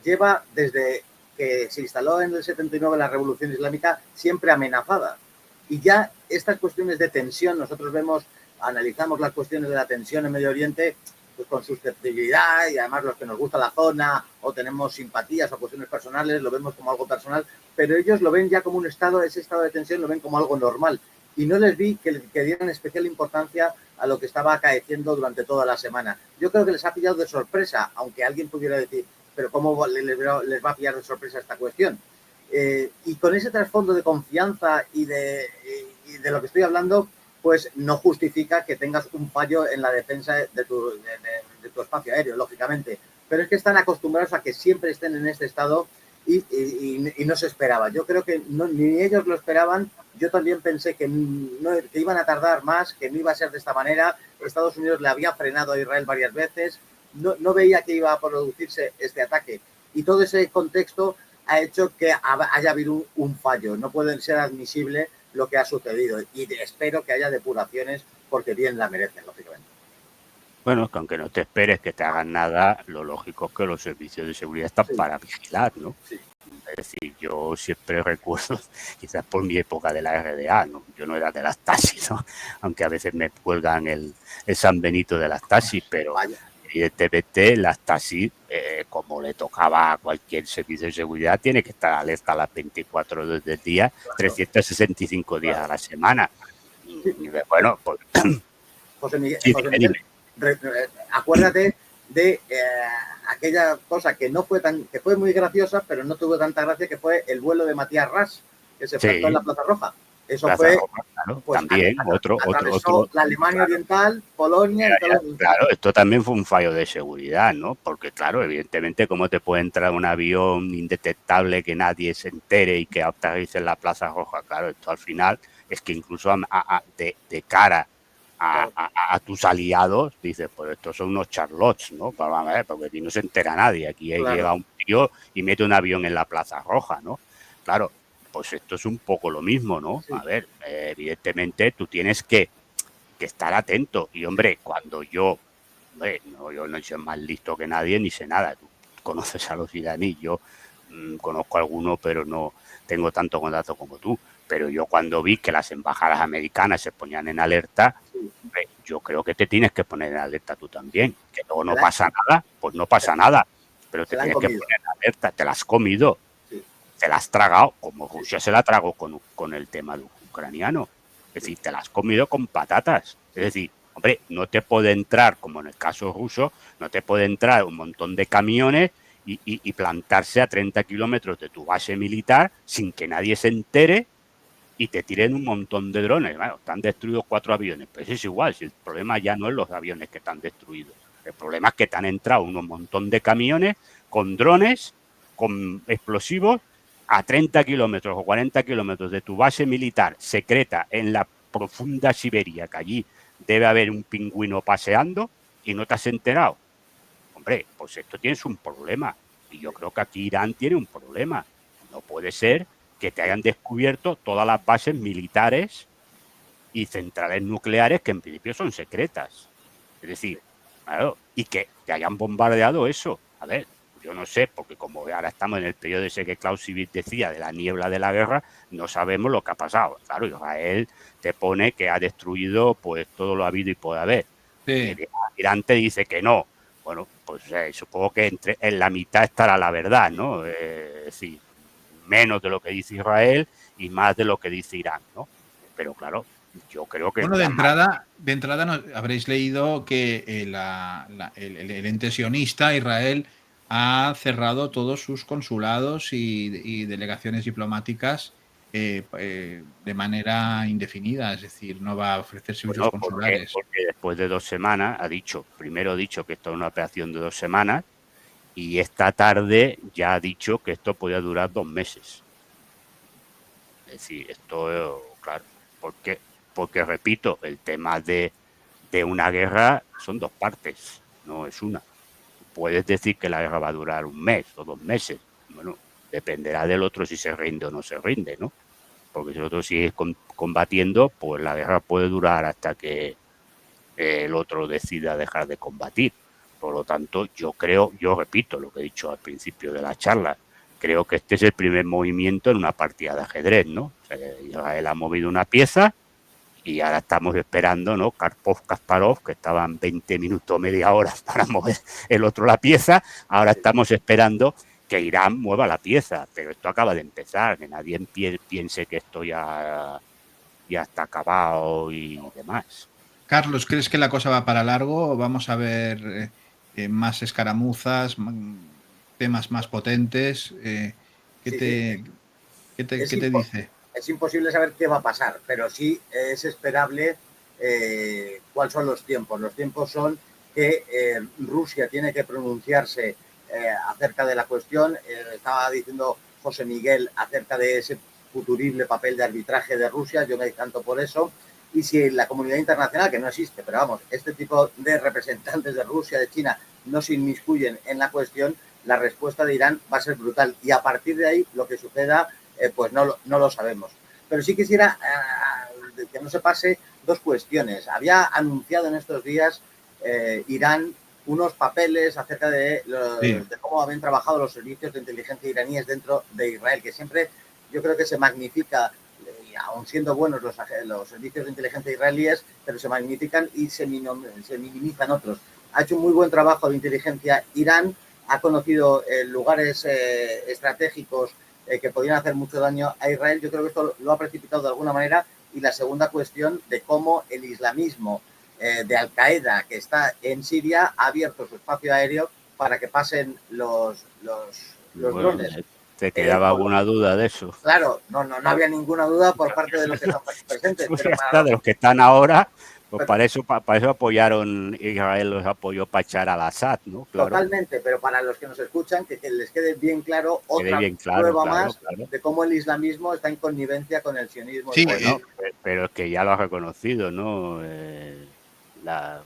lleva desde que se instaló en el 79 la Revolución Islámica siempre amenazada. Y ya estas cuestiones de tensión, nosotros analizamos las cuestiones de la tensión en Medio Oriente pues con susceptibilidad y además los que nos gusta la zona o tenemos simpatías o cuestiones personales lo vemos como algo personal, pero ellos lo ven ya como un estado, ese estado de tensión lo ven como algo normal y no les vi que dieran especial importancia a lo que estaba acaeciendo durante toda la semana. Yo creo que les ha pillado de sorpresa, aunque alguien pudiera decir, pero ¿cómo les va a pillar de sorpresa esta cuestión? Y con ese trasfondo de confianza y de lo que estoy hablando, pues no justifica que tengas un fallo en la defensa de tu espacio aéreo, lógicamente. Pero es que están acostumbrados a que siempre estén en este estado y no se esperaba. Yo creo que ni ellos lo esperaban. Yo también pensé que iban a tardar más, que no iba a ser de esta manera. Estados Unidos le había frenado a Israel varias veces. No veía que iba a producirse este ataque. Y todo ese contexto ha hecho que haya habido un fallo. No puede ser admisible lo que ha sucedido y espero que haya depuraciones porque bien la merecen, lógicamente. Bueno, que aunque no te esperes que te hagan nada, lo lógico es que los servicios de seguridad están para vigilar, ¿no? Sí. Es decir, yo siempre recuerdo, quizás por mi época de la RDA, ¿no? Yo no era de las taxis, ¿no? Aunque a veces me cuelgan el San Benito de las taxis, pero evidentemente las taxis, como le tocaba a cualquier servicio de seguridad, tiene que estar alerta a las 24 horas del día, 365 días a la semana. Y, bueno, pues... José Miguel, acuérdate de aquella cosa que fue muy graciosa, pero no tuvo tanta gracia, que fue el vuelo de Matías Ras, que se plantó en la Plaza Roja. Eso Plaza fue Roja, claro, pues, también otro la Alemania Oriental, Polonia y todo. Claro, esto también fue un fallo de seguridad, ¿no? Porque claro, evidentemente, ¿cómo te puede entrar un avión indetectable que nadie se entere y que aterrice en la Plaza Roja? Claro, esto al final es que incluso de cara a tus aliados, dices, pues estos son unos charlots, ¿no? Porque aquí no se entera nadie, aquí llega un tío y mete un avión en la Plaza Roja, ¿no? Claro, pues esto es un poco lo mismo, ¿no? Sí. A ver, evidentemente tú tienes que estar atento. Y, hombre, cuando yo no soy más listo que nadie ni sé nada. Tú conoces a los iraníes, yo conozco a algunos, pero no tengo tanto contacto como tú. Pero yo cuando vi que las embajadas americanas se ponían en alerta, yo creo que te tienes que poner en alerta tú también. Que luego no pasa nada, pues no pasa nada. Pero te tienes que poner en alerta, te la has comido, te la has tragado, como Rusia se la tragó con el tema ucraniano. Es decir, te la has comido con patatas. Es decir, hombre, no te puede entrar, como en el caso ruso, no te puede entrar un montón de camiones y plantarse a 30 kilómetros de tu base militar sin que nadie se entere y te tiren un montón de drones. Bueno, están destruidos 4 aviones, pues es igual, si el problema ya no es los aviones que están destruidos. El problema es que te han entrado un montón de camiones con drones, con explosivos, a 30 kilómetros o 40 kilómetros de tu base militar secreta en la profunda Siberia, que allí debe haber un pingüino paseando y no te has enterado. Hombre, pues esto tienes un problema. Y yo creo que aquí Irán tiene un problema. No puede ser que te hayan descubierto todas las bases militares y centrales nucleares que en principio son secretas. Es decir, claro, y que te hayan bombardeado eso. A ver, yo no sé, porque como ahora estamos en el periodo ese que Clausewitz decía de la niebla de la guerra, no sabemos lo que ha pasado. Claro, Israel te pone que ha destruido pues todo lo habido y puede haber. Sí. Irán te dice que no. Bueno, pues supongo que en la mitad estará la verdad, ¿no? Es decir, menos de lo que dice Israel y más de lo que dice Irán, ¿no? Pero claro, yo creo que... Bueno, de entrada no, habréis leído que el ente sionista, Israel, ha cerrado todos sus consulados y delegaciones diplomáticas de manera indefinida, es decir, no va a ofrecer servicios Bueno, porque consulares. después de 2 semanas primero ha dicho que esto es una operación de 2 semanas y esta tarde ya ha dicho que esto podía durar 2 meses. Es decir, esto, claro, ¿por qué? Porque repito, el tema de una guerra son 2 partes, no es una. Puedes decir que la guerra va a durar 1 mes o 2 meses. Bueno, dependerá del otro si se rinde o no se rinde, ¿no? Porque si el otro sigue combatiendo, pues la guerra puede durar hasta que el otro decida dejar de combatir. Por lo tanto, yo repito lo que he dicho al principio de la charla, creo que este es el primer movimiento en una partida de ajedrez, ¿no? O sea, Israel ha movido una pieza y ahora estamos esperando, ¿no? Kasparov, que estaban 20 minutos, media hora para mover el otro la pieza, ahora estamos esperando que Irán mueva la pieza, pero esto acaba de empezar, que nadie piense que esto ya está acabado y demás. Carlos, ¿crees que la cosa va para largo? ¿Vamos a ver más escaramuzas, temas más potentes? ¿Qué Sí, sí. te, Es, qué te dice? es imposible saber qué va a pasar, pero sí es esperable cuáles son los tiempos. Los tiempos son que Rusia tiene que pronunciarse acerca de la cuestión. Estaba diciendo José Miguel acerca de ese futurible papel de arbitraje de Rusia. Yo me decanto por eso. Y si la comunidad internacional, que no existe, pero vamos, este tipo de representantes de Rusia, de China, no se inmiscuyen en la cuestión, la respuesta de Irán va a ser brutal. Y a partir de ahí, lo que suceda, pues no lo sabemos. Pero sí quisiera que no se pase 2 cuestiones. Había anunciado en estos días Irán unos papeles acerca de cómo habían trabajado los servicios de inteligencia iraníes dentro de Israel, que siempre yo creo que se magnifica, aun siendo buenos los servicios de inteligencia israelíes, pero se magnifican y se minimizan otros. Ha hecho un muy buen trabajo de inteligencia Irán, ha conocido lugares estratégicos que podían hacer mucho daño a Israel. Yo creo que esto lo ha precipitado de alguna manera. Y la segunda cuestión de cómo el islamismo de Al-Qaeda, que está en Siria, ha abierto su espacio aéreo para que pasen los drones. ¿Te quedaba alguna duda de eso? Claro, no había ninguna duda por parte de los que están presentes. Pues pero para de los que están ahora, pues para eso apoyaron, Israel los apoyó para echar al Assad, ¿no? Claro. Totalmente, pero para los que nos escuchan, que les quede bien claro otra prueba más de cómo el islamismo está en connivencia con el sionismo. Sí, bueno, pero es que ya lo has reconocido, ¿no? Ya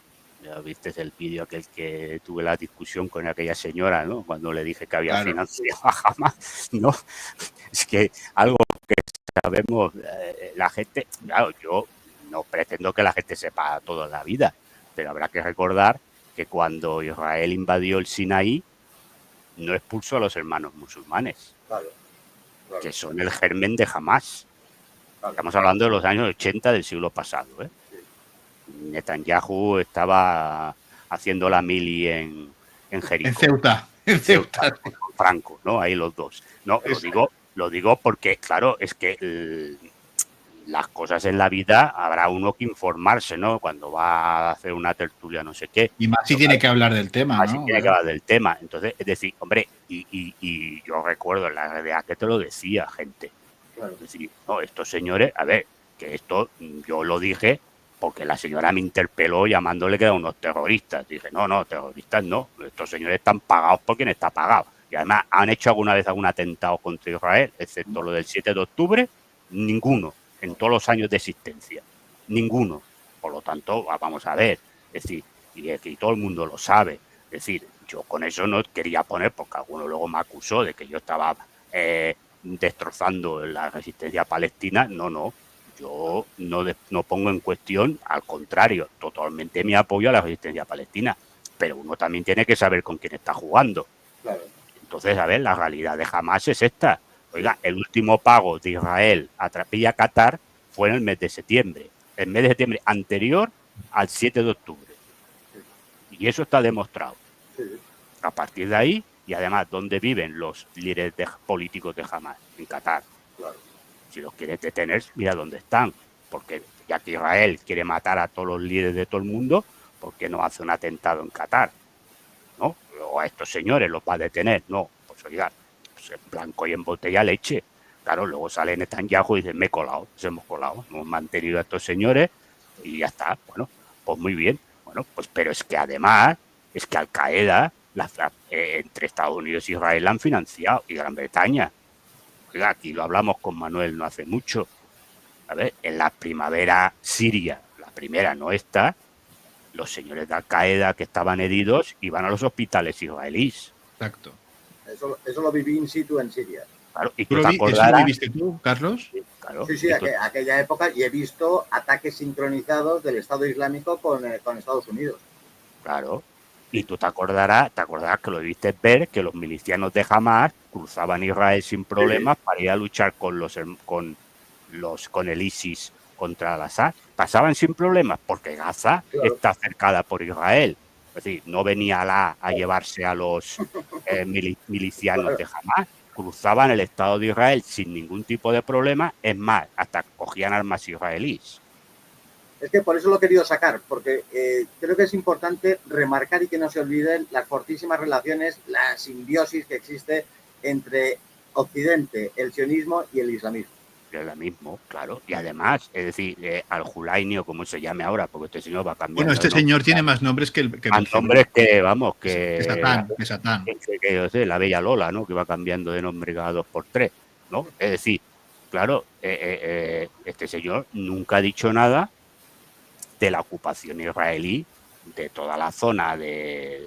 viste el vídeo aquel que tuve la discusión con aquella señora, ¿no? Cuando le dije que había financiado a Hamas, ¿no? Es que algo que sabemos, la gente, claro, yo no pretendo que la gente sepa toda la vida, pero habrá que recordar que cuando Israel invadió el Sinaí, no expulsó a los hermanos musulmanes, que son el germen de Hamas. Estamos hablando de los años 80 del siglo pasado, ¿eh? Netanyahu estaba haciendo la mili en Jericó. En Ceuta. Con Franco, ¿no? Ahí los dos. No, lo digo porque, claro, es que las cosas en la vida habrá uno que informarse, ¿no? Cuando va a hacer una tertulia, no sé qué. Y más si tiene que hablar del tema, más ¿no? Si tiene que hablar del tema. Entonces, es decir, hombre, y yo recuerdo en la realidad que te lo decía, gente. Claro. Es decir, no, estos señores, a ver, que esto yo lo dije porque la señora me interpeló llamándole que eran unos terroristas. Dije, no, terroristas no. Estos señores están pagados por quien está pagado. Y además, ¿han hecho alguna vez algún atentado contra Israel? Excepto lo del 7 de octubre, ninguno. En todos los años de existencia. Ninguno. Por lo tanto, vamos a ver. Es decir, y aquí todo el mundo lo sabe. Es decir, yo con eso no quería poner, porque alguno luego me acusó de que yo estaba destrozando la resistencia palestina. No. Yo no pongo en cuestión, al contrario, totalmente mi apoyo a la resistencia palestina. Pero uno también tiene que saber con quién está jugando. Claro. Entonces, a ver, la realidad de Hamas es esta. Oiga, el último pago de Israel a Trapilla Qatar fue en el mes de septiembre. El mes de septiembre anterior al 7 de octubre. Y eso está demostrado. A partir de ahí, y además, ¿dónde viven los líderes políticos de Hamas? En Qatar. Claro. Si los quieres detener, mira dónde están. Porque ya que Israel quiere matar a todos los líderes de todo el mundo, ¿por qué no hace un atentado en Qatar? ¿No? O a estos señores los va a detener. No, pues oiga, pues en blanco y en botella leche. Claro, luego sale Netanyahu y dice, me he colado, nos hemos colado, hemos mantenido a estos señores y ya está. Bueno, pues muy bien. Bueno, pues pero es que además, es que Al-Qaeda, entre Estados Unidos y Israel la han financiado, y Gran Bretaña. Oiga, aquí lo hablamos con Manuel no hace mucho. A ver, en la primavera siria, la primera, no esta, los señores de Al-Qaeda que estaban heridos iban a los hospitales israelíes. Exacto. Eso lo viví in situ en Siria. Claro, y ¿Eso lo viviste tú, Carlos? Sí, claro. Sí, aquella época, y he visto ataques sincronizados del Estado Islámico con Estados Unidos. Claro. Y tú te acordarás que lo debiste ver, que los milicianos de Hamas cruzaban Israel sin problemas para ir a luchar con el ISIS contra al-Assad. Pasaban sin problemas porque Gaza está cercada por Israel. Es decir, no venía Alá a llevarse a los milicianos de Hamas. Cruzaban el Estado de Israel sin ningún tipo de problema. Es más, hasta cogían armas israelíes. Es que por eso lo he querido sacar, porque creo que es importante remarcar y que no se olviden las fortísimas relaciones, la simbiosis que existe entre Occidente, el sionismo y el islamismo. El islamismo, claro. Y además, es decir, Al-Julaini, o como se llame ahora, porque este señor va cambiando. Bueno, este señor tiene más nombres que más nombres que, vamos, que Satán. Que la bella Lola, ¿no? Que va cambiando de nombre cada 2 por 3, ¿no? Es decir, claro, este señor nunca ha dicho nada de la ocupación israelí de toda la zona de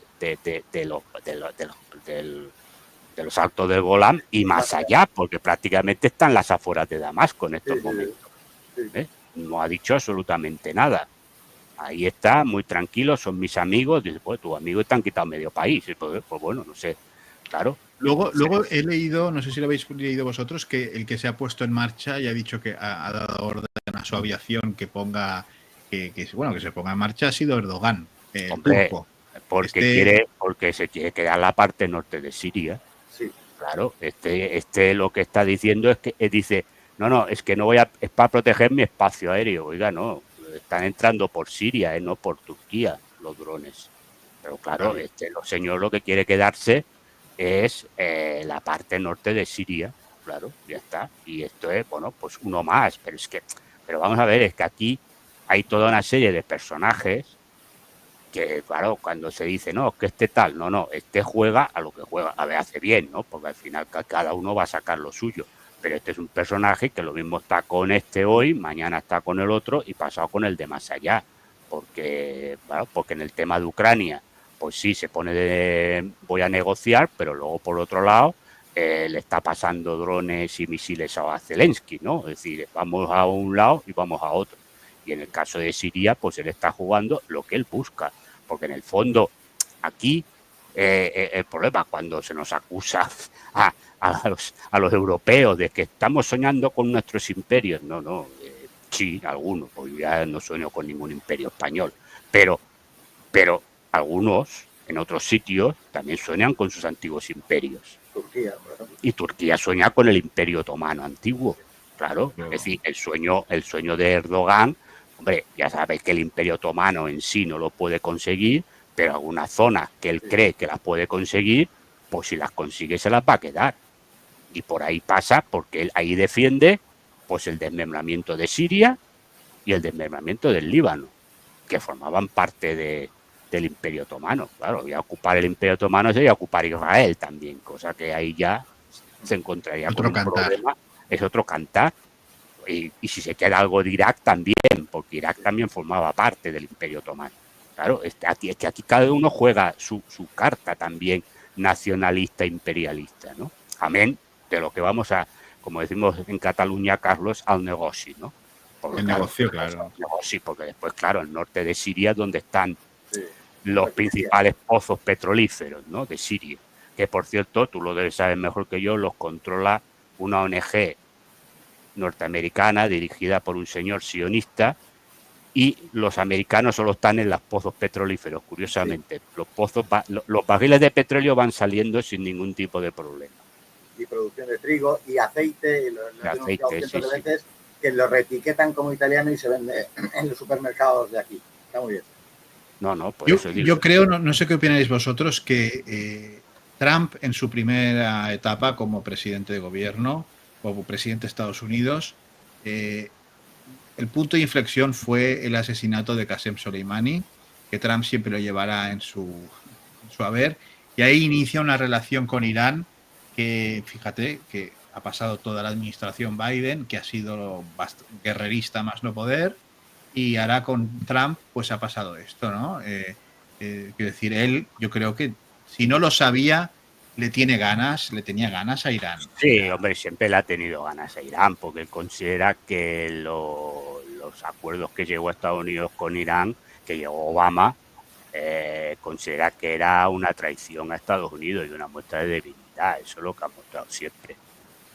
los Altos del Golán y más allá, porque prácticamente están las afueras de Damasco en estos momentos. No ha dicho absolutamente nada. Ahí está, muy tranquilo, son mis amigos. Dice, pues tus amigos te han quitado medio país. Pues bueno, no sé, claro. Luego he leído, no sé si lo habéis leído vosotros, que el que se ha puesto en marcha y ha dicho que ha dado orden a su aviación que ponga, que se ponga en marcha ha sido Erdogan, turco. Porque se quiere quedar la parte norte de Siria. Sí. Claro, lo que está diciendo es que dice, no, es que no es para proteger mi espacio aéreo. Oiga, no, están entrando por Siria, no por Turquía, los drones. Pero claro, los señor lo que quiere quedarse es la parte norte de Siria, claro, ya está. Y esto es, bueno, pues uno más, pero vamos a ver, es que aquí hay toda una serie de personajes que, claro, cuando se dice, no, que tal, no, juega a lo que juega, a ver, hace bien, ¿no? Porque al final cada uno va a sacar lo suyo, pero este es un personaje que lo mismo está con este hoy, mañana está con el otro y pasado con el de más allá, porque en el tema de Ucrania, pues sí, se pone voy a negociar, pero luego por otro lado le está pasando drones y misiles a Zelensky, ¿no? Es decir, vamos a un lado y vamos a otro. Y en el caso de Siria, pues él está jugando lo que él busca, porque en el fondo aquí el problema cuando se nos acusa a los europeos de que estamos soñando con nuestros imperios, sí, algunos, porque ya no sueño con ningún imperio español, pero algunos en otros sitios también sueñan con sus antiguos imperios. Turquía, por ejemplo. Y Turquía sueña con el imperio otomano antiguo, claro. Es decir, el sueño de Erdogan, hombre, ya sabéis que el imperio otomano en sí no lo puede conseguir, pero algunas zonas que él cree que las puede conseguir, pues si las consigue se las va a quedar. Y por ahí pasa, porque él ahí defiende pues el desmembramiento de Siria y el desmembramiento del Líbano, que formaban parte del Imperio Otomano. Claro, y a ocupar el Imperio Otomano sería ocupar Israel también, cosa que ahí ya se encontraría con un problema. Es otro cantar. Y si se queda algo de Irak también, porque Irak también formaba parte del Imperio Otomano. Claro, es que aquí cada uno juega su carta también nacionalista, imperialista, ¿no? Amén de lo que vamos a, como decimos en Cataluña, Carlos, al negocio, ¿no? Porque, el negocio, claro. Sí, porque después, claro, el norte de Siria es donde están los principales pozos petrolíferos, ¿no? De Siria. Que, por cierto, tú lo debes saber mejor que yo, los controla una ONG norteamericana dirigida por un señor sionista, y los americanos solo están en los pozos petrolíferos, curiosamente. Los barriles de petróleo van saliendo sin ningún tipo de problema. Y producción de trigo y aceite, veces que lo reetiquetan como italiano y se vende en los supermercados de aquí. Está muy bien. Yo creo, no sé qué opináis vosotros, que Trump en su primera etapa como presidente de gobierno como presidente de Estados Unidos. El punto de inflexión fue el asesinato de Qasem Soleimani, que Trump siempre lo llevará en su haber, y ahí inicia una relación con Irán que, fíjate, que ha pasado toda la administración Biden, que ha sido guerrerista más no poder, y ahora con Trump pues ha pasado esto, ¿no? Quiero decir, él, yo creo que si no lo sabía, le tenía ganas a Irán. Sí, hombre, siempre le ha tenido ganas a Irán, porque él considera que los acuerdos que llegó a Estados Unidos con Irán, que llegó Obama, considera que era una traición a Estados Unidos y una muestra de debilidad. Eso es lo que ha mostrado siempre.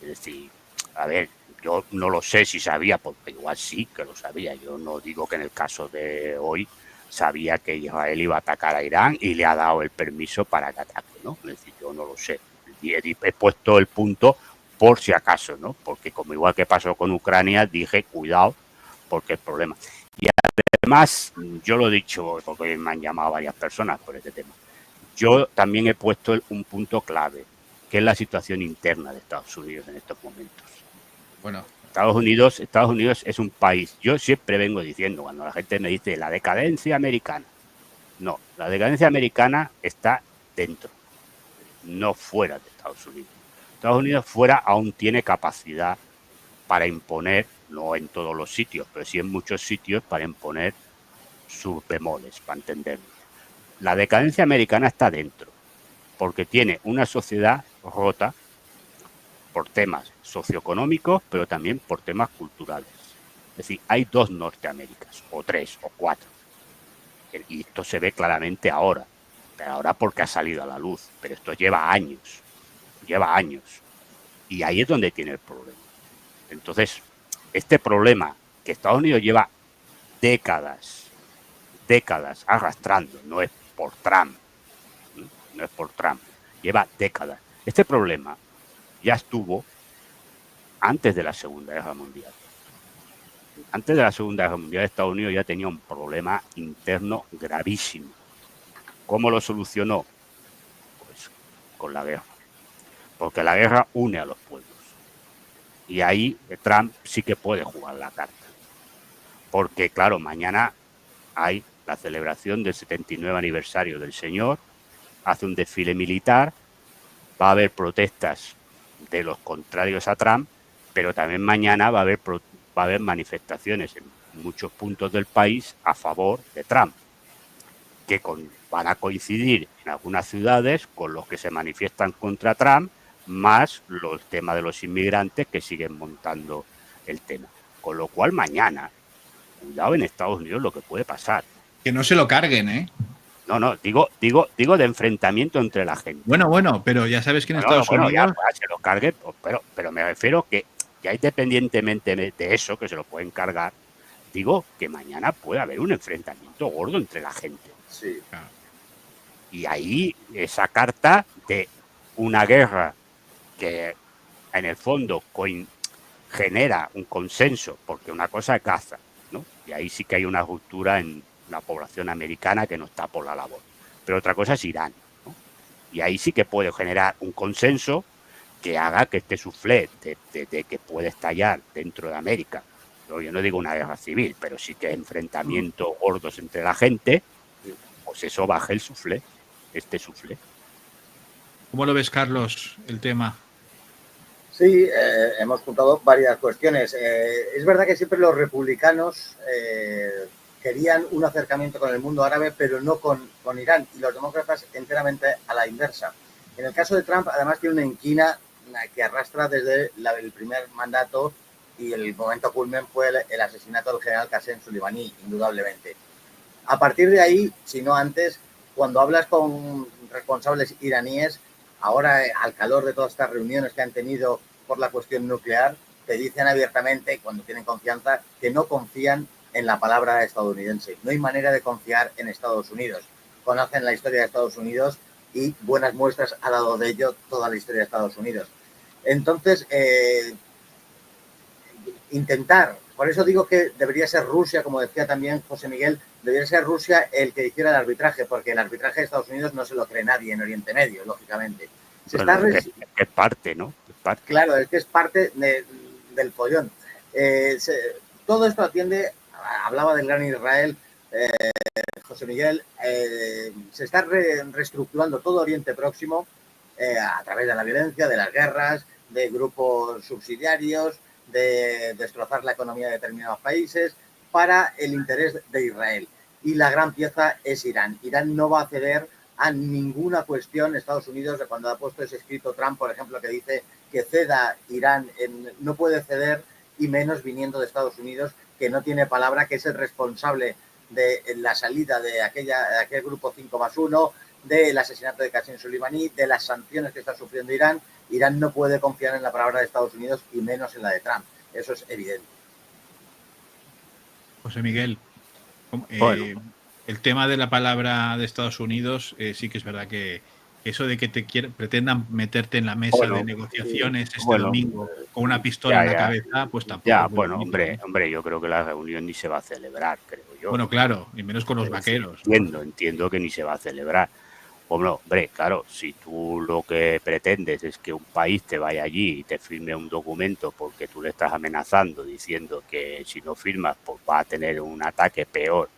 Es decir, a ver, yo no lo sé si sabía, porque igual sí que lo sabía. Yo no digo que en el caso de hoy sabía que Israel iba a atacar a Irán y le ha dado el permiso para que ataque, ¿no? Es decir, yo no lo sé. Y he puesto el punto por si acaso, ¿no? Porque como igual que pasó con Ucrania, dije, cuidado, porque el problema. Y además, yo lo he dicho, porque me han llamado varias personas por este tema, yo también he puesto un punto clave, que es la situación interna de Estados Unidos en estos momentos. Bueno, Estados Unidos es un país, yo siempre vengo diciendo, cuando la gente me dice la decadencia americana, no, la decadencia americana está dentro, no fuera de Estados Unidos. Estados Unidos fuera aún tiene capacidad para imponer, no en todos los sitios, pero sí en muchos sitios, para imponer sus bemoles, para entenderlo. La decadencia americana está dentro, porque tiene una sociedad rota por temas socioeconómicos, pero también por temas culturales. Es decir, hay dos Norteaméricas, o tres, o cuatro. Y esto se ve claramente ahora, pero ahora porque ha salido a la luz, pero esto lleva años. Y ahí es donde tiene el problema. Entonces, este problema que Estados Unidos lleva décadas arrastrando, no es por Trump, lleva décadas. Este problema ya estuvo antes de la Segunda Guerra Mundial. Antes de la Segunda Guerra Mundial, Estados Unidos ya tenía un problema interno gravísimo. ¿Cómo lo solucionó? Pues con la guerra. Porque la guerra une a los pueblos. Y ahí Trump sí que puede jugar la carta. Porque, claro, mañana hay la celebración del 79 aniversario del señor, hace un desfile militar, va a haber protestas de los contrarios a Trump, pero también mañana va a haber manifestaciones en muchos puntos del país a favor de Trump, que van a coincidir en algunas ciudades con los que se manifiestan contra Trump, más los temas de los inmigrantes que siguen montando el tema. Con lo cual mañana, cuidado en Estados Unidos lo que puede pasar. Que no se lo carguen, ¿eh? No, digo de enfrentamiento entre la gente. Bueno, pero ya sabes que en Estados Unidos... Ya, pues, se lo carguen, pero me refiero que ya independientemente de eso, que se lo pueden cargar, digo que mañana puede haber un enfrentamiento gordo entre la gente. Sí. Claro. Y ahí esa carta de una guerra que en el fondo genera un consenso, porque una cosa es Gaza, ¿no? Y ahí sí que hay una ruptura en la población americana que no está por la labor. Pero otra cosa es Irán, ¿no? Y ahí sí que puede generar un consenso que haga que este suflé de que puede estallar dentro de América, ¿no? Yo no digo una guerra civil, pero sí que enfrentamientos gordos entre la gente, pues eso baje el suflé, este suflé. ¿Cómo lo ves, Carlos, el tema? Sí, hemos juntado varias cuestiones. Es verdad que siempre los republicanos querían un acercamiento con el mundo árabe, pero no con Irán, y los demócratas enteramente a la inversa. En el caso de Trump, además, tiene una inquina que arrastra desde el primer mandato, y el momento culmen fue el asesinato del general Qasem Soleimani, indudablemente. A partir de ahí, si no antes, cuando hablas con responsables iraníes, ahora al calor de todas estas reuniones que han tenido por la cuestión nuclear, te dicen abiertamente, cuando tienen confianza, que no confían en la palabra estadounidense. No hay manera de confiar en Estados Unidos. Conocen la historia de Estados Unidos y buenas muestras ha dado de ello toda la historia de Estados Unidos. Entonces, intentar, por eso digo que debería ser Rusia, como decía también José Miguel, debería ser Rusia el que hiciera el arbitraje, porque el arbitraje de Estados Unidos no se lo cree nadie en Oriente Medio, lógicamente. Es parte, ¿no? Es parte. Claro, es que es parte del follón. Todo esto atiende, hablaba del gran Israel, José Miguel, se está reestructurando todo Oriente Próximo a través de la violencia, de las guerras, de grupos subsidiarios, de destrozar la economía de determinados países para el interés de Israel. Y la gran pieza es Irán. Irán no va a ceder a ninguna cuestión. Estados Unidos, cuando ha puesto ese escrito Trump, por ejemplo, que dice que ceda Irán, no puede ceder, y menos viniendo de Estados Unidos, que no tiene palabra, que es el responsable de la salida de aquel grupo 5+1, del asesinato de Qasem Soleimani, de las sanciones que está sufriendo Irán. Irán no puede confiar en la palabra de Estados Unidos y menos en la de Trump. Eso es evidente. José Miguel, Bueno. el tema de la palabra de Estados Unidos, sí que es verdad que eso de que pretendan meterte en la mesa de negociaciones domingo con una pistola en la cabeza, pues tampoco. Ya, bueno, hombre, yo creo que la reunión ni se va a celebrar, creo yo. Bueno, claro, y menos con los vaqueros. Entiendo que ni se va a celebrar. Hombre, claro, si tú lo que pretendes es que un país te vaya allí y te firme un documento porque tú le estás amenazando diciendo que si no firmas pues va a tener un ataque peor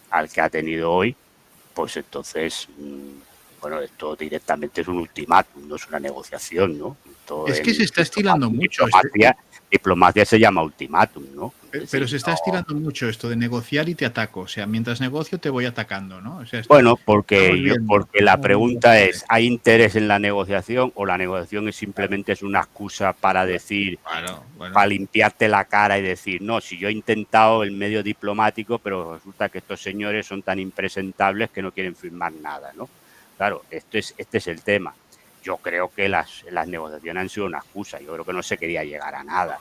al que ha tenido hoy, pues entonces, bueno, esto directamente es un ultimátum, no es una negociación, ¿no? Es que se está estilando mucho. Diplomacia se llama ultimátum, ¿no? Pero se está estirando mucho esto de negociar y te ataco. O sea, mientras negocio te voy atacando, ¿no? O sea, bueno, porque la pregunta es, ¿hay interés en la negociación o la negociación es simplemente una excusa para decir, para limpiarte la cara y decir, no, si yo he intentado el medio diplomático, pero resulta que estos señores son tan impresentables que no quieren firmar nada, ¿no? Claro, este es el tema. Yo creo que las negociaciones han sido una excusa. Yo creo que no se quería llegar a nada.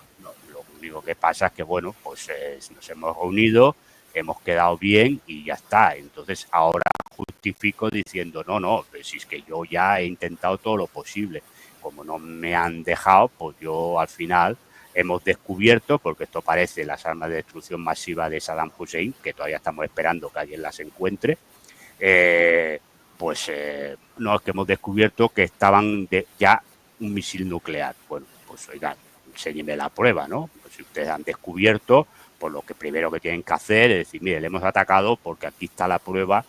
Lo único que pasa es que, bueno, pues nos hemos reunido, hemos quedado bien y ya está. Entonces ahora justifico diciendo, no, pues si es que yo ya he intentado todo lo posible. Como no me han dejado, pues yo al final hemos descubierto, porque esto parece las armas de destrucción masiva de Saddam Hussein, que todavía estamos esperando que alguien las encuentre, no, es que hemos descubierto que estaban ya un misil nuclear. Bueno, pues oigan, enséñeme la prueba, ¿no? Pues si ustedes han descubierto, pues lo que primero que tienen que hacer es decir, mire, le hemos atacado porque aquí está la prueba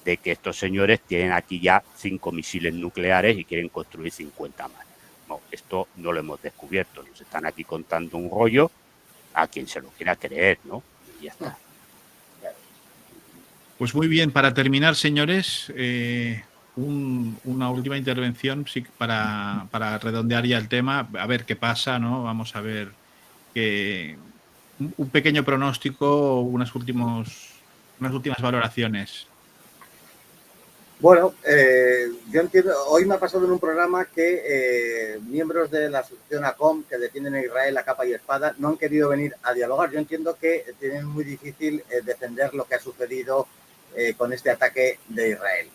de que estos señores tienen aquí ya 5 misiles nucleares y quieren construir 50 más. No, esto no lo hemos descubierto. Nos están aquí contando un rollo a quien se lo quiera creer, ¿no? Y ya está. Pues muy bien, para terminar, señores, una última intervención sí, para redondear ya el tema, a ver qué pasa, ¿no? Vamos a ver un pequeño pronóstico, unas últimas valoraciones. Bueno, yo entiendo, hoy me ha pasado en un programa que miembros de la asociación ACOM, que defienden a Israel a capa y espada, no han querido venir a dialogar. Yo entiendo que tienen muy difícil defender lo que ha sucedido con este ataque de Israel.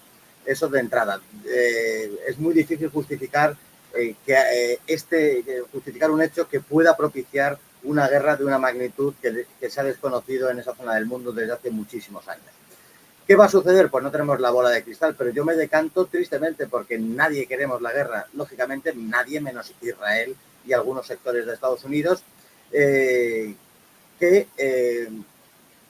Eso de entrada. Es muy difícil justificar justificar un hecho que pueda propiciar una guerra de una magnitud que se ha desconocido en esa zona del mundo desde hace muchísimos años. ¿Qué va a suceder? Pues no tenemos la bola de cristal, pero yo me decanto tristemente porque nadie queremos la guerra. Lógicamente, nadie menos Israel y algunos sectores de Estados Unidos,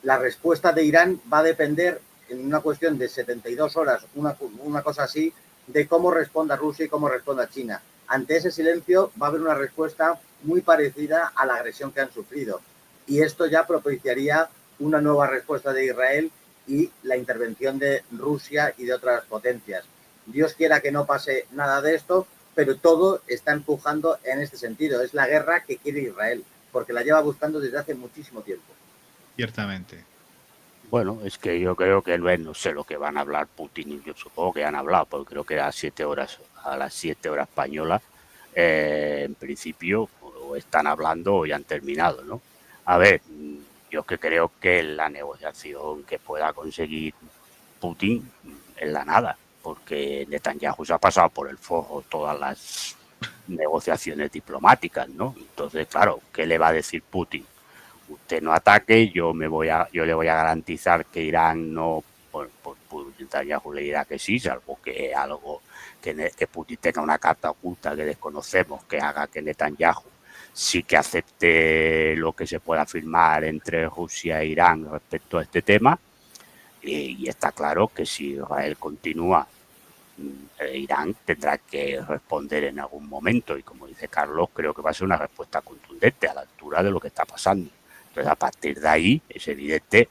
la respuesta de Irán va a depender en una cuestión de 72 horas, una cosa así, de cómo responda Rusia y cómo responda China. Ante ese silencio va a haber una respuesta muy parecida a la agresión que han sufrido. Y esto ya propiciaría una nueva respuesta de Israel y la intervención de Rusia y de otras potencias. Dios quiera que no pase nada de esto, pero todo está empujando en este sentido. Es la guerra que quiere Israel, porque la lleva buscando desde hace muchísimo tiempo. Ciertamente. Bueno, es que yo creo que no sé lo que van a hablar Putin y yo supongo que han hablado, porque creo que a las 7 horas españolas, en principio, o están hablando o ya han terminado, ¿no? A ver, yo que creo que la negociación que pueda conseguir Putin es la nada, porque Netanyahu se ha pasado por el forro todas las negociaciones diplomáticas, ¿no? Entonces, claro, ¿qué le va a decir Putin? Usted no ataque, yo le voy a garantizar que Irán no, pues Netanyahu le dirá que sí, salvo que algo que Putin tenga una carta oculta que desconocemos, que haga que Netanyahu sí que acepte lo que se pueda firmar entre Rusia e Irán respecto a este tema. Y está claro que si Israel continúa, Irán tendrá que responder en algún momento, y como dice Carlos, creo que va a ser una respuesta contundente a la altura de lo que está pasando. Entonces, a partir de ahí, es evidente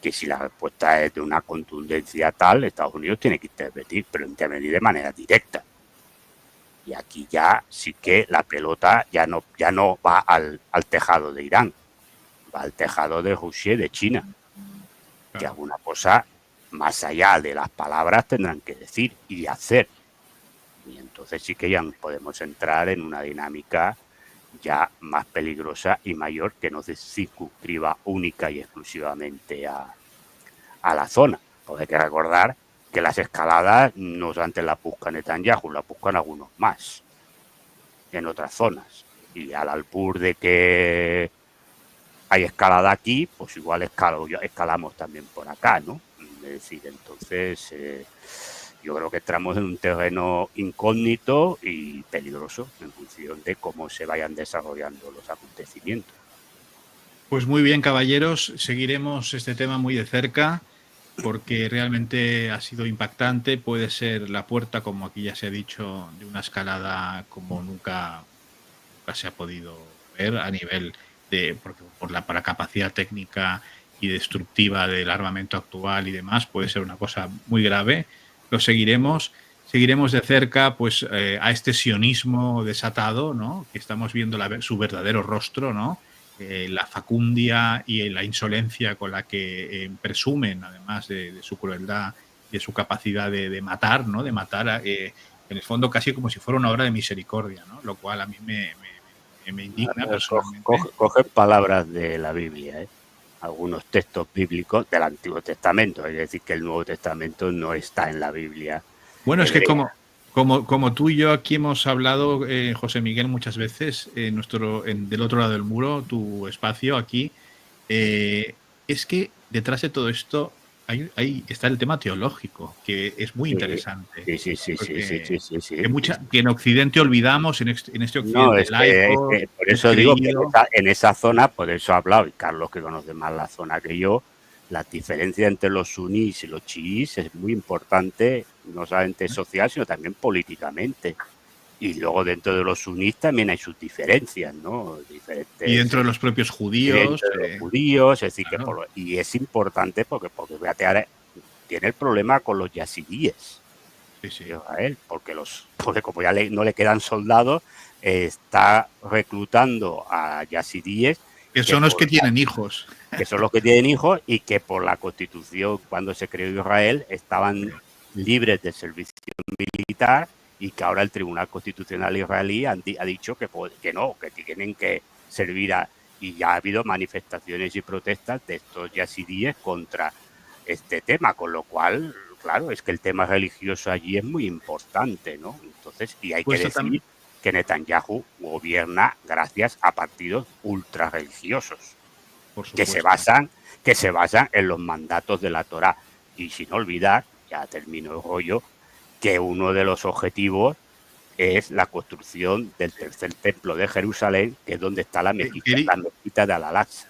que si la respuesta es de una contundencia tal, Estados Unidos tiene que intervenir, pero intervenir de manera directa. Y aquí ya sí que la pelota ya no va al tejado de Irán, va al tejado de Rusia y de China. Que alguna cosa más allá de las palabras tendrán que decir y hacer. Y entonces sí que ya podemos entrar en una dinámica ya más peligrosa y mayor, que no se circunscriba única y exclusivamente a la zona. Porque hay que recordar que las escaladas no solamente las buscan Netanyahu, las buscan algunos más en otras zonas. Y al albur de que hay escalada aquí, pues igual escalamos también por acá, ¿no? Es decir, entonces yo creo que entramos en un terreno incógnito y peligroso en función de cómo se vayan desarrollando los acontecimientos. Pues muy bien, caballeros, seguiremos este tema muy de cerca porque realmente ha sido impactante. Puede ser la puerta, como aquí ya se ha dicho, de una escalada como nunca se ha podido ver a nivel de, porque por la capacidad técnica y destructiva del armamento actual y demás, puede ser una cosa muy grave. Lo seguiremos de cerca, pues a este sionismo desatado, ¿no? Que estamos viendo su verdadero rostro, ¿no? La facundia y la insolencia con la que presumen, además de su crueldad y de su capacidad de matar, ¿no? De matar en el fondo casi como si fuera una obra de misericordia, ¿no? Lo cual a mí me indigna personalmente. Coge palabras de la Biblia, algunos textos bíblicos del Antiguo Testamento, es decir, que el Nuevo Testamento no está en la Biblia. Bueno, es que como tú y yo aquí hemos hablado, José Miguel, muchas veces, del otro lado del muro, tu espacio aquí, es que detrás de todo esto ahí está el tema teológico, que es muy interesante. Sí. Que en Occidente olvidamos, en este Occidente no, es laico. que por eso digo que en esa zona, por eso ha hablado, y Carlos, que conoce más la zona que yo, la diferencia entre los sunís y los chiíes es muy importante, no solamente social, sino también políticamente. Y luego dentro de los sunís también hay sus diferencias, ¿no? Y dentro de los propios judíos. Es decir, claro. Y es importante porque fíjate, tiene el problema con los yazidíes. Sí. Israel, porque como ya no le quedan soldados, está reclutando a yazidíes. Que son los que tienen hijos. Que son los que tienen hijos y que por la Constitución, cuando se creó Israel, estaban libres de servicio militar, y que ahora el Tribunal Constitucional israelí ha dicho que no, que tienen que servir y ya ha habido manifestaciones y protestas de estos yazidíes contra este tema, con lo cual, claro, es que el tema religioso allí es muy importante, ¿no? Entonces, y hay que decir que Netanyahu gobierna gracias a partidos ultra religiosos que se basan en los mandatos de la Torá. Y sin olvidar, ya termino el rollo, que uno de los objetivos es la construcción del tercer templo de Jerusalén, que es donde está la mezquita de Al-Aqsa.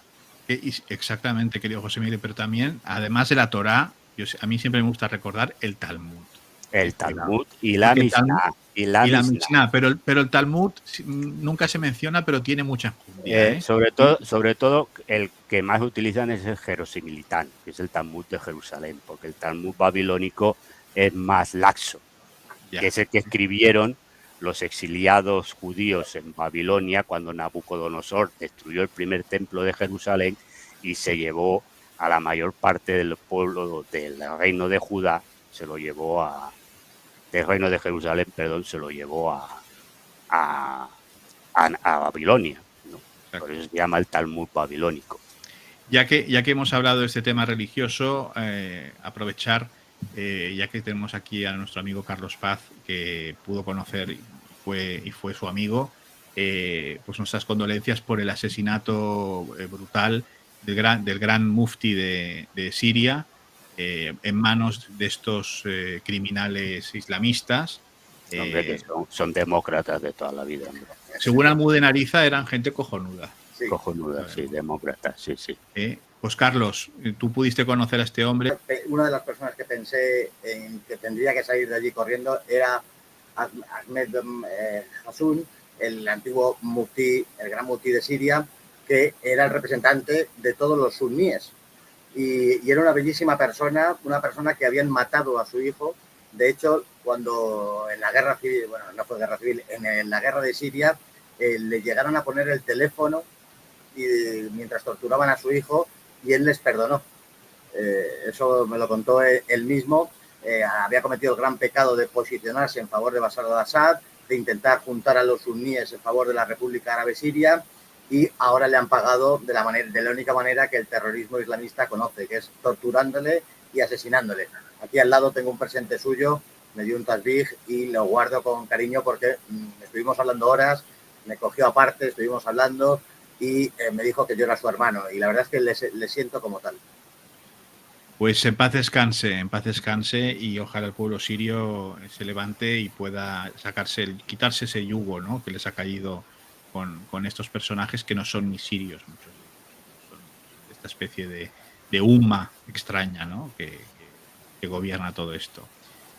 Exactamente, querido José Miguel, pero también, además de la Torá, a mí siempre me gusta recordar el Talmud. El Talmud y la Mishnah. Y la Mishnah, pero el Talmud nunca se menciona, pero tiene mucha enjundia, sobre todo, el que más utilizan es el Jerosimilitán, que es el Talmud de Jerusalén, porque el Talmud babilónico es más laxo, que es el que escribieron los exiliados judíos en Babilonia cuando Nabucodonosor destruyó el primer templo de Jerusalén y se llevó a la mayor parte del pueblo del reino de Judá, del reino de Jerusalén, se lo llevó a Babilonia, ¿no? Por eso se llama el Talmud babilónico. Ya que hemos hablado de este tema religioso, aprovechar, ya que tenemos aquí a nuestro amigo Carlos Paz, que pudo conocer y fue su amigo, pues nuestras condolencias por el asesinato brutal del gran mufti de Siria, en manos de estos criminales islamistas, Hombre, que son demócratas de toda la vida. Hombre. Según Almudena Ariza, eran gente cojonuda. Sí. Cojonuda, sí, demócratas, sí, sí. Pues Carlos, tú pudiste conocer a este hombre. Una de las personas que pensé en que tendría que salir de allí corriendo era Ahmed Hassoun, el antiguo muftí, el gran muftí de Siria, que era el representante de todos los suníes. Y era una bellísima persona, una persona que habían matado a su hijo. De hecho, cuando en la guerra civil, bueno, no fue guerra civil, en la guerra de Siria, le llegaron a poner el teléfono y, mientras torturaban a su hijo, y él les perdonó. Eso me lo contó él mismo. Había cometido el gran pecado de posicionarse en favor de Bashar al-Assad, de intentar juntar a los suníes en favor de la República Árabe Siria, y ahora le han pagado de la única manera que el terrorismo islamista conoce, que es torturándole y asesinándole. Aquí al lado tengo un presente suyo, me dio un tasbih y lo guardo con cariño porque estuvimos hablando horas, me cogió aparte, estuvimos hablando y me dijo que yo era su hermano, y la verdad es que le siento como tal. Pues en paz descanse y ojalá el pueblo sirio se levante y pueda quitarse ese yugo, ¿no?, que les ha caído con estos personajes que no son ni sirios, muchos de ellos. Son esta especie de umma extraña, ¿no?, que gobierna todo esto.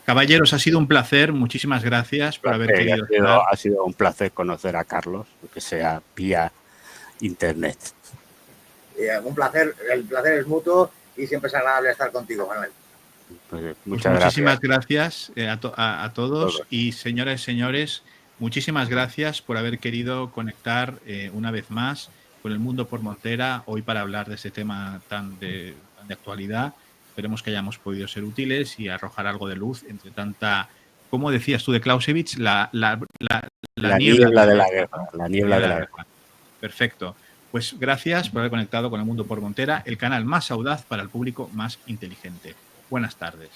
Caballeros, ha sido un placer, muchísimas gracias por haber querido estar. Ha sido un placer conocer a Carlos, que sea vía internet. Un placer, el placer es mutuo y siempre es agradable estar contigo, Manuel. Pues muchísimas gracias a todos y señoras y señores, muchísimas gracias por haber querido conectar una vez más con el Mundo por Montera, hoy para hablar de este tema tan de actualidad. Esperemos que hayamos podido ser útiles y arrojar algo de luz entre tanta, como decías tú de Clausewitz, la niebla de la guerra. La niebla de la guerra. Perfecto. Pues gracias por haber conectado con el Mundo por Montera, el canal más audaz para el público más inteligente. Buenas tardes.